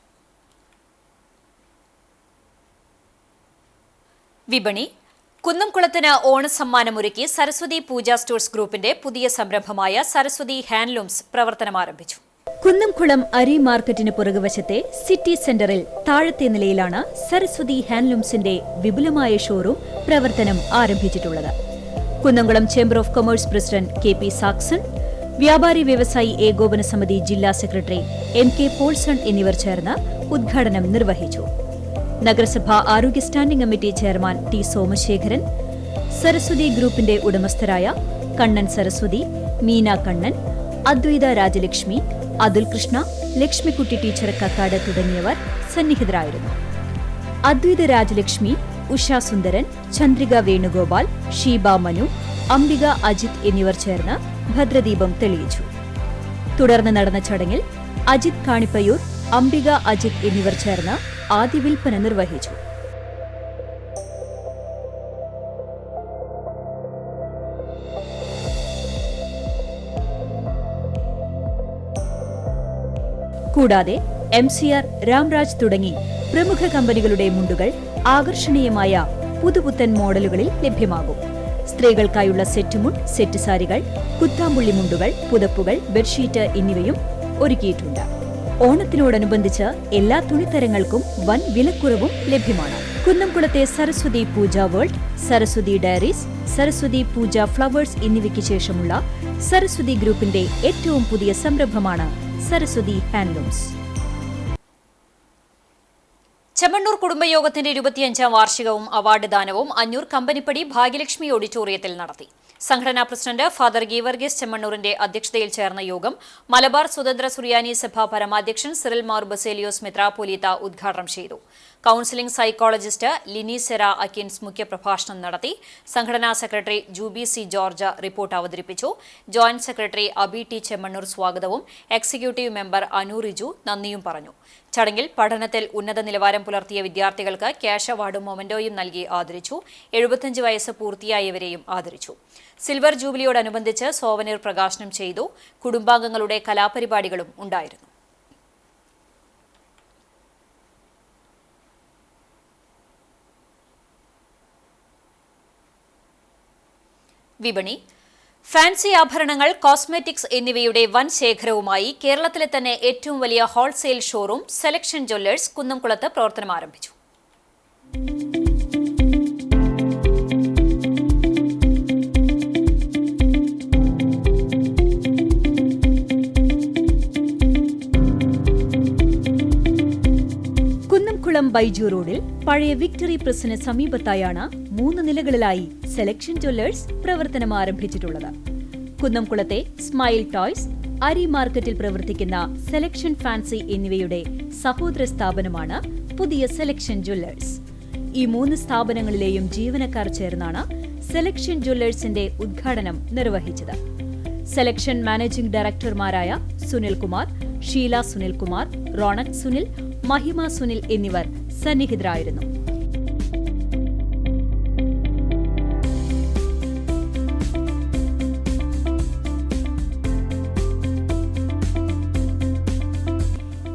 Speaker 1: വിപണി. കുന്നംകുളത്തിന് ഓണസമ്മാനമൊരുക്കി സരസ്വതി പൂജ സ്റ്റോഴ്സ് ഗ്രൂപ്പിന്റെ പുതിയ സംരംഭമായ സരസ്വതി ഹാൻഡ്ലൂംസ് പ്രവർത്തനം ആരംഭിച്ചു. കുന്നംകുളം അരി മാർക്കറ്റിന് പുറകുവശത്തെ സിറ്റി സെന്ററിൽ താഴത്തെ നിലയിലാണ് സരസ്വതി ഹാൻഡ്ലൂംസിന്റെ വിപുലമായ ഷോറൂം പ്രവർത്തനം ആരംഭിച്ചിട്ടുള്ളത്. Kunnamkulam chamber of commerce president KP Saxon, വ്യാപാരി വ്യവസായി ഏകോപന സമിതി ജില്ലാ സെക്രട്ടറി MK പോൾസൺ എന്നിവർ ചേർന്ന് ഉദ്ഘാടനം നിർവഹിച്ചു. നഗരസഭാ ആരോഗ്യ standing committee chairman T Somasekharan, Saraswathi ഗ്രൂപ്പിന്റെ ഉടമസ്ഥരായ കണ്ണൻ സരസ്വതി, മീന കണ്ണൻ, അദ്വൈത രാജലക്ഷ്മി, അതുൽ കൃഷ്ണ, ലക്ഷ്മിക്കുട്ടി ടീച്ചർ കക്കാട് തുടങ്ങിയവർ സന്നിഹിതരായിരുന്നു. അദ്വൈത രാജലക്ഷ്മി, ഉഷ സുന്ദരൻ, ചന്ദ്രിക വേണുഗോപാൽ, ഷീബ മനു, അംബിക അജിത് എന്നിവർ ചേർന്ന് ഭദ്രദീപം തെളിയിച്ചു. തുടർന്ന് നടന്ന ചടങ്ങിൽ അജിത് കാണിപ്പയൂർ, അംബിക അജിത് എന്നിവർ ചേർന്ന് ആദ്യ വിൽപ്പന നിർവഹിച്ചു. കൂടാതെ MCR, രാംരാജ് തുടങ്ങി പ്രമുഖ കമ്പനികളുടെ മുണ്ടുകൾ ആകർഷണീയമായ പുതുപുത്തൻ മോഡലുകളിൽ ലഭ്യമാകും. സ്ത്രീകൾക്കായുള്ള സെറ്റ് മുണ്ട്, സെറ്റ് സാരികൾ, കുത്താമ്പുള്ളി മുണ്ടുകൾ, പുതപ്പുകൾ, ബെഡ്ഷീറ്റ് എന്നിവയും ഒരുക്കിയിട്ടുണ്ട്. ഓണത്തിനോടനുബന്ധിച്ച് എല്ലാ തുണിത്തരങ്ങൾക്കും വൻ വിലക്കുറവും ലഭ്യമാണ്. കുന്നംകുളത്തെ സരസ്വതി പൂജ വേൾഡ്, സരസ്വതി ഡയറീസ്, സരസ്വതി പൂജ ഫ്ലവേഴ്സ് എന്നിവയ്ക്ക് ശേഷമുള്ള സരസ്വതി ഗ്രൂപ്പിന്റെ ഏറ്റവും പുതിയ സംരംഭമാണ് സരസ്വതി ഹാൻഡ്ലൂംസ്. ചെമ്മണ്ണൂർ കുടുംബയോഗത്തിന്റെ 25ാം വാർഷികവും അവാർഡ് ദാനവും അഞ്ഞൂർ കമ്പനിപ്പടി ഭാഗ്യലക്ഷ്മി ഓഡിറ്റോറിയത്തിൽ നടത്തി. സംഘടനാ പ്രസിഡന്റ് ഫാദർ ഗീവർഗീസ് ചെമ്മണ്ണൂരിന്റെ അധ്യക്ഷതയിൽ ചേർന്ന യോഗം മലബാർ സ്വതന്ത്ര സുറിയാനി സഭ പരമാധ്യക്ഷൻ സിറിൽ മാർ ബസേലിയോസ് മെത്രാപ്പോലീത്ത ഉദ്ഘാടനം ചെയ്തു. കൌൺസിലിംഗ് സൈക്കോളജിസ്റ്റ് ലിനി സെറ അക്കിൻസ് മുഖ്യപ്രഭാഷണം നടത്തി. സംഘടനാ secretary Jubi C George report അവതരിപ്പിച്ചു. Joint secretary Abi T Chemmannur സ്വാഗതവും എക്സിക്യൂട്ടീവ് മെമ്പർ അനു റിജു നന്ദിയും പറഞ്ഞു. ചടങ്ങിൽ പഠനത്തിൽ ഉന്നത നിലവാരം പുലർത്തിയ വിദ്യാർത്ഥികൾക്ക് ക്യാഷ് അവാർഡും മൊമന്റോയും നൽകി ആദരിച്ചു. 75 വയസ്സ് പൂർത്തിയായവരെയും ആദരിച്ചു. സിൽവർ ജൂബിലിയോടനുബന്ധിച്ച് സോവനീർ പ്രകാശനം ചെയ്തു. കുടുംബാംഗങ്ങളുടെ കലാപരിപാടികളും ഉണ്ടായിരുന്നു. വിപണി. ഫാൻസി ആഭരണങ്ങൾ, കോസ്മെറ്റിക്സ് എന്നിവയുടെ വൻ ശേഖരവുമായി കേരളത്തിലെ തന്നെ ഏറ്റവും വലിയ ഹോൾസെയിൽ ഷോറൂം സെലക്ഷൻ ജ്വല്ലേഴ്സ് കുന്നംകുളത്ത് പ്രവർത്തനം ആരംഭിച്ചു. കുന്നംകുളം ബൈജു റോഡിൽ പഴയ വിക്ടറി പ്രസിന് സമീപത്തായാണ് 3 നിലകളിലായി സെലക്ഷൻ ജ്വല്ലേഴ്സ് പ്രവർത്തനം ആരംഭിച്ചിട്ടുള്ളത്. കുന്നംകുളത്തെ സ്മൈൽ ടോയ്സ്, അരി മാർക്കറ്റിൽ പ്രവർത്തിക്കുന്ന സെലക്ഷൻ ഫാൻസി എന്നിവയുടെ സഹോദര സ്ഥാപനമാണ് പുതിയ സെലക്ഷൻ ജ്വല്ലേഴ്സ്. ഈ 3 സ്ഥാപനങ്ങളിലെയും ജീവനക്കാർ ചേർന്നാണ് സെലക്ഷൻ ജ്വല്ലേഴ്സിന്റെ ഉദ്ഘാടനം നിർവഹിച്ചത്. സെലക്ഷൻ മാനേജിംഗ് ഡയറക്ടർമാരായ സുനിൽകുമാർ, ഷീല സുനിൽകുമാർ, റോണക് സുനിൽ, മഹിമ സുനിൽ എന്നിവർ സന്നിഹിതരായിരുന്നു.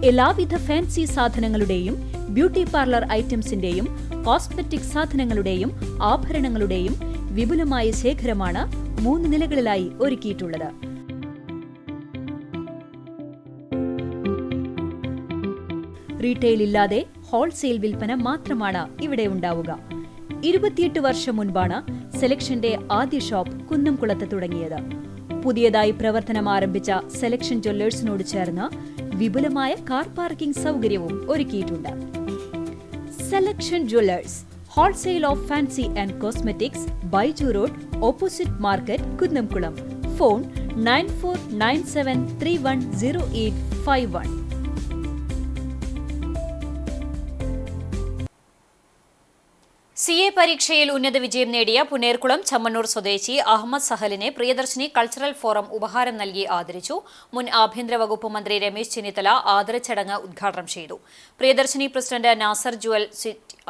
Speaker 1: എല്ലാവിധ ഫാൻസി സാധനങ്ങളുടെയും ബ്യൂട്ടി പാർലർ ഐറ്റംസിന്റെയും കോസ്മെറ്റിക് സാധനങ്ങളുടെയും ആഭരണങ്ങളുടെയും വിപുലമായ ശേഖരമാണ് 3 നിലകളിലായി ഒരുക്കിയിട്ടുള്ളത്. റീറ്റെയിൽ ഇല്ലാതെ ഹോൾസെയിൽ വിൽപ്പന മാത്രമാണ് ഇവിടെ ഉണ്ടാവുക. 28 വർഷം മുൻപാണ് സെലക്ഷന്റെ ആദ്യ ഷോപ്പ് കുന്നംകുളത്ത് തുടങ്ങിയത്. പുതിയതായി പ്രവർത്തനം ആരംഭിച്ച സെലക്ഷൻ ജ്വല്ലേഴ്സിനോട് ചേർന്ന് വിപുലമായ കാർ പാർക്കിംഗ് സൗകര്യവും ഒരുക്കിയിട്ടുണ്ട്. Selection Jewellers, wholesale of fancy and cosmetics, Baiju road, opposite market, Kunnamkulam. Phone 9497310851. CA പരീക്ഷയിൽ ഉന്നത വിജയം നേടിയ പുനേർകുളം ചമ്മണ്ണൂർ സ്വദേശി അഹമ്മദ് സഹലിനെ പ്രിയദർശിനി കൾച്ചറൽ ഫോറം ഉപഹാരം നൽകി ആദരിച്ചു. മുൻ ആഭ്യന്തര വകുപ്പ് മന്ത്രി രമേശ് ചെന്നിത്തല ആദരച്ചടങ്ങ് ഉദ്ഘാടനം ചെയ്തു. പ്രിയദർശിനി പ്രസിഡന്റ് നാസർ ജുവൽ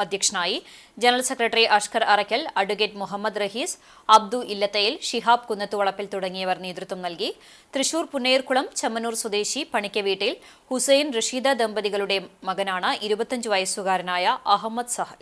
Speaker 1: അധ്യക്ഷനായി. General secretary Ashkar Arakkal, advocate Muhammad Rahees, Abdu Illathayil, Shihab Kunnathuvalappil തുടങ്ങിയവർ നേതൃത്വം നൽകി. തൃശൂർ പുന്നേർകുളം ചമ്മണ്ണൂർ സ്വദേശി പണിക്ക വീട്ടിൽ ഹുസൈൻ റഷീദ ദമ്പതികളുടെ മകനാണ് 25 വയസ്സുകാരനായ അഹമ്മദ് സഹൽ.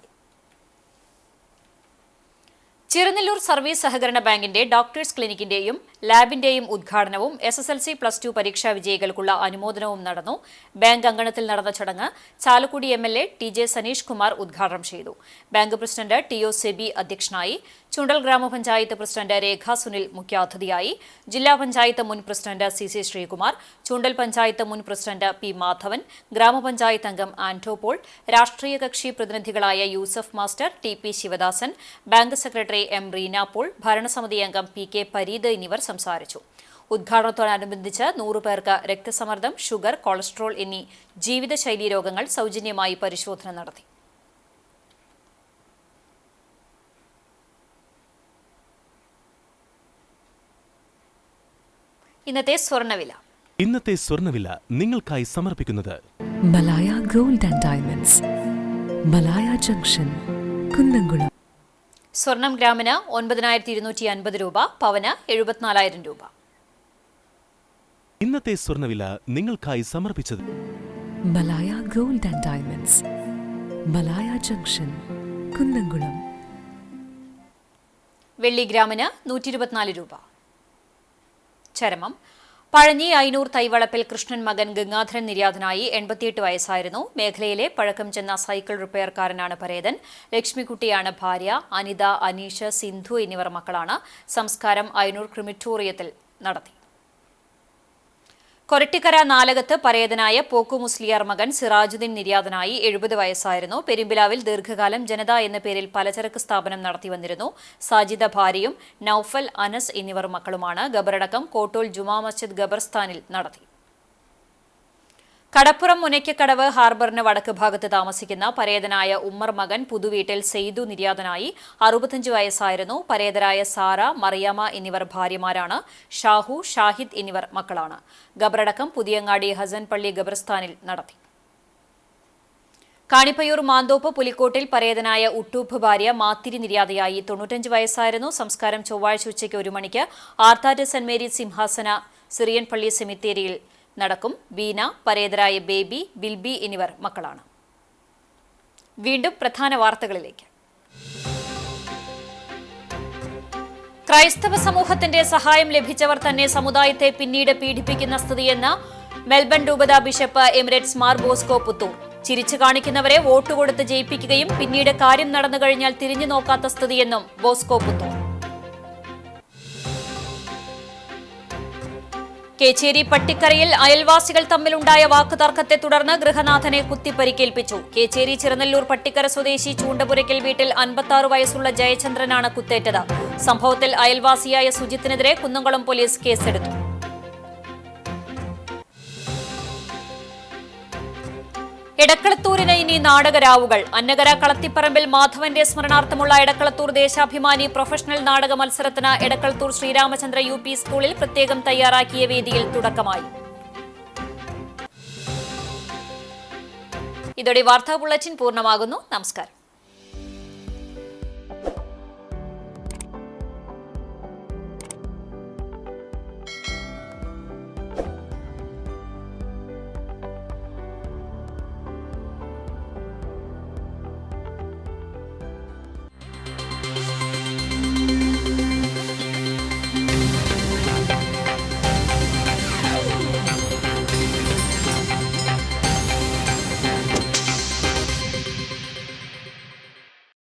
Speaker 1: ചിറനെല്ലൂർ സർവീസ് സഹകരണ ബാങ്കിന്റെ ഡോക്ടേഴ്സ് ക്ലിനിക്കിന്റെയും ലാബിന്റെയും ഉദ്ഘാടനവും SSLC+2 പരീക്ഷാ വിജയികൾക്കുള്ള അനുമോദനവും നടന്നു. ബാങ്ക് അങ്കണത്തിൽ നടന്ന ചടങ്ങ് ചാലക്കുടി MLA TJ സനീഷ് കുമാർ ഉദ്ഘാടനം ചെയ്തു. ബാങ്ക് പ്രസിഡന്റ് TO സെബി അധ്യക്ഷനായി. ചുണ്ടൽ ഗ്രാമപഞ്ചായത്ത് പ്രസിഡന്റ് രേഖ സുനിൽ മുഖ്യാതിഥിയായി. ജില്ലാ പഞ്ചായത്ത് മുൻ പ്രസിഡന്റ് CC ശ്രീകുമാർ, ചുണ്ടൽ പഞ്ചായത്ത് മുൻ പ്രസിഡന്റ് P മാധവൻ, ഗ്രാമപഞ്ചായത്ത് അംഗം ആന്റോ പോൾ, രാഷ്ട്രീയ കക്ഷി പ്രതിനിധികളായ Yusuf master, TP Sivadasan, bank secretary M Reena Paul, ഭരണസമിതി അംഗം PK പരീദ് എന്നിവർ സംസാരിച്ചു. ഉദ്ഘാടനത്തോടനുബന്ധിച്ച് 100 പേർക്ക് രക്തസമ്മർദ്ദം, ഷുഗർ, കൊളസ്ട്രോൾ എന്നീ ജീവിതശൈലീ രോഗങ്ങൾ സൗജന്യമായി പരിശോധന നടത്തി. ഇന്നത്തെ സ്വർണ്ണവില
Speaker 9: നിങ്ങൾക്കായി സമർപ്പിക്കുന്നത്
Speaker 10: Malaya gold and diamonds, Malaya junction, Kunnamkulam.
Speaker 1: സ്വർണം ഗ്രാമിന് 9250 രൂപ, പവന് 74,000 രൂപ.
Speaker 9: ഇന്നത്തെ സ്വർണ്ണവില നിങ്ങൾക്കായി സമർപ്പിച്ചത്
Speaker 10: Malaya gold and diamonds, Malaya junction, Kunnamkulam.
Speaker 1: വെള്ളി ഗ്രാമിന് 124 രൂപ. ചരമം പഴഞ്ഞി അയ്നൂർ തൈവളപ്പിൽ കൃഷ്ണൻ മകൻ ഗംഗാധരൻ നിര്യാതനായി. 88 വയസ്സായിരുന്നു. മേഖലയിലെ പഴക്കം ചെന്ന സൈക്കിൾ റിപ്പയർക്കാരനാണ് പരേതൻ. ലക്ഷ്മിക്കുട്ടിയാണ് ഭാര്യ. അനിത, അനീഷ്, സിന്ധു എന്നിവർ മക്കളാണ്. സംസ്കാരം അയ്നൂർ ക്രിമിറ്റോറിയത്തിൽ നടത്തി. കൊരട്ടിക്കര നാലകത്ത് പരേതനായ പോക്കു മുസ്ലിയാർ മകൻ സിറാജുദ്ദീൻ നിര്യാതനായി. 70 വയസ്സായിരുന്നു. പെരുമ്പിലാവിൽ ദീർഘകാലം ജനത എന്ന പേരിൽ പലചരക്ക് സ്ഥാപനം നടത്തിവന്നിരുന്നു. സാജിദ ഭാര്യയും നൌഫൽ, അനസ് എന്നിവർ മക്കളുമാണ്. ഖബറടക്കം കോട്ടൂൽ ജുമാ മസ്ജിദ് ഖബർസ്ഥാനിൽ നടത്തി. കടപ്പുറം മുനയ്ക്കക്കടവ് ഹാർബറിന് വടക്ക് ഭാഗത്ത് താമസിക്കുന്ന പരേതനായ ഉമ്മർ മകൻ പുതുവീട്ടിൽ സെയ്ദു നിര്യാതനായി. 65 വയസ്സായിരുന്നു. പരേതരായ സാറ, മറിയാമ എന്നിവർ ഭാര്യമാരാണ്. ഷാഹു, ഷാഹിദ് എന്നിവർ മക്കളാണ്. ഖബറടക്കം പുതിയങ്ങാടി ഹസൻ പള്ളി ഖബർസ്ഥാനിൽ നടത്തി. കാണിപ്പയ്യൂർ മാന്തോപ്പ് പുലിക്കോട്ടിൽ പരേതനായ ഉട്ടൂപ്പ് ഭാര്യ മാത്തിരി നിര്യാതയായി. 95 വയസ്സായിരുന്നു. സംസ്കാരം ചൊവ്വാഴ്ച ഉച്ചയ്ക്ക് 1 മണിക്ക് ആർത്താറ്റ് സെന്റ് മേരീസ് സിംഹാസന സിറിയൻ പള്ളി സെമിത്തേരിയിൽ നടക്കും. ബീന, പരേതരായ ബേബി, ബിൽബി എന്നിവർ മക്കളാണ്. വീണ്ടും പ്രധാന വാർത്തകളിലേക്ക്. ക്രൈസ്തവ സമൂഹത്തിന്റെ സഹായം ലഭിച്ചവർ തന്നെ സമുദായത്തെ പിന്നീട് പീഡിപ്പിക്കുന്ന സ്ഥിതിയെന്ന് മെൽബൺ രൂപത bishop Emirates Mar Bosco Puthur. ചിരിച്ചു കാണിക്കുന്നവരെ വോട്ട് കൊടുത്ത് ജയിപ്പിക്കുകയും പിന്നീട് കാര്യം നടന്നു കഴിഞ്ഞാൽ തിരിഞ്ഞു നോക്കാത്ത സ്ഥിതിയെന്നും ബോസ്കോ പുത്തൂർ. കേച്ചേരി പട്ടിക്കരയിൽ അയൽവാസികൾ തമ്മിലുണ്ടായ വാക്കുതർക്കത്തെ തുടർന്ന് ഗൃഹനാഥനെ കുത്തിപ്പരിക്കേൽപ്പിച്ചു. കേച്ചേരി ചിറനെല്ലൂർ പട്ടിക്കര സ്വദേശി ചൂണ്ടപുരയ്ക്കൽ വീട്ടിൽ 56 വയസ്സുള്ള ജയചന്ദ്രനാണ് കുത്തേറ്റത്. സംഭവത്തിൽ അയൽവാസിയായ സുജിത്തിനെതിരെ കുന്നംകുളം പോലീസ് കേസെടുത്തു. എടക്കളത്തൂരിന് ഇനി നാടകരാവുകൾ. അന്നകര കളത്തിപ്പറമ്പിൽ മാധവന്റെ സ്മരണാർത്ഥമുള്ള എടക്കളത്തൂർ ദേശാഭിമാനി പ്രൊഫഷണൽ നാടക മത്സരത്തിന് എടക്കളത്തൂർ ശ്രീരാമചന്ദ്ര UP സ്കൂളിൽ പ്രത്യേകം തയ്യാറാക്കിയ വേദിയിൽ തുടക്കമായി. ഇതോടെ വാർത്താ ബുള്ളറ്റിൻ പൂർണ്ണമാകുന്നു. നമസ്കാരം.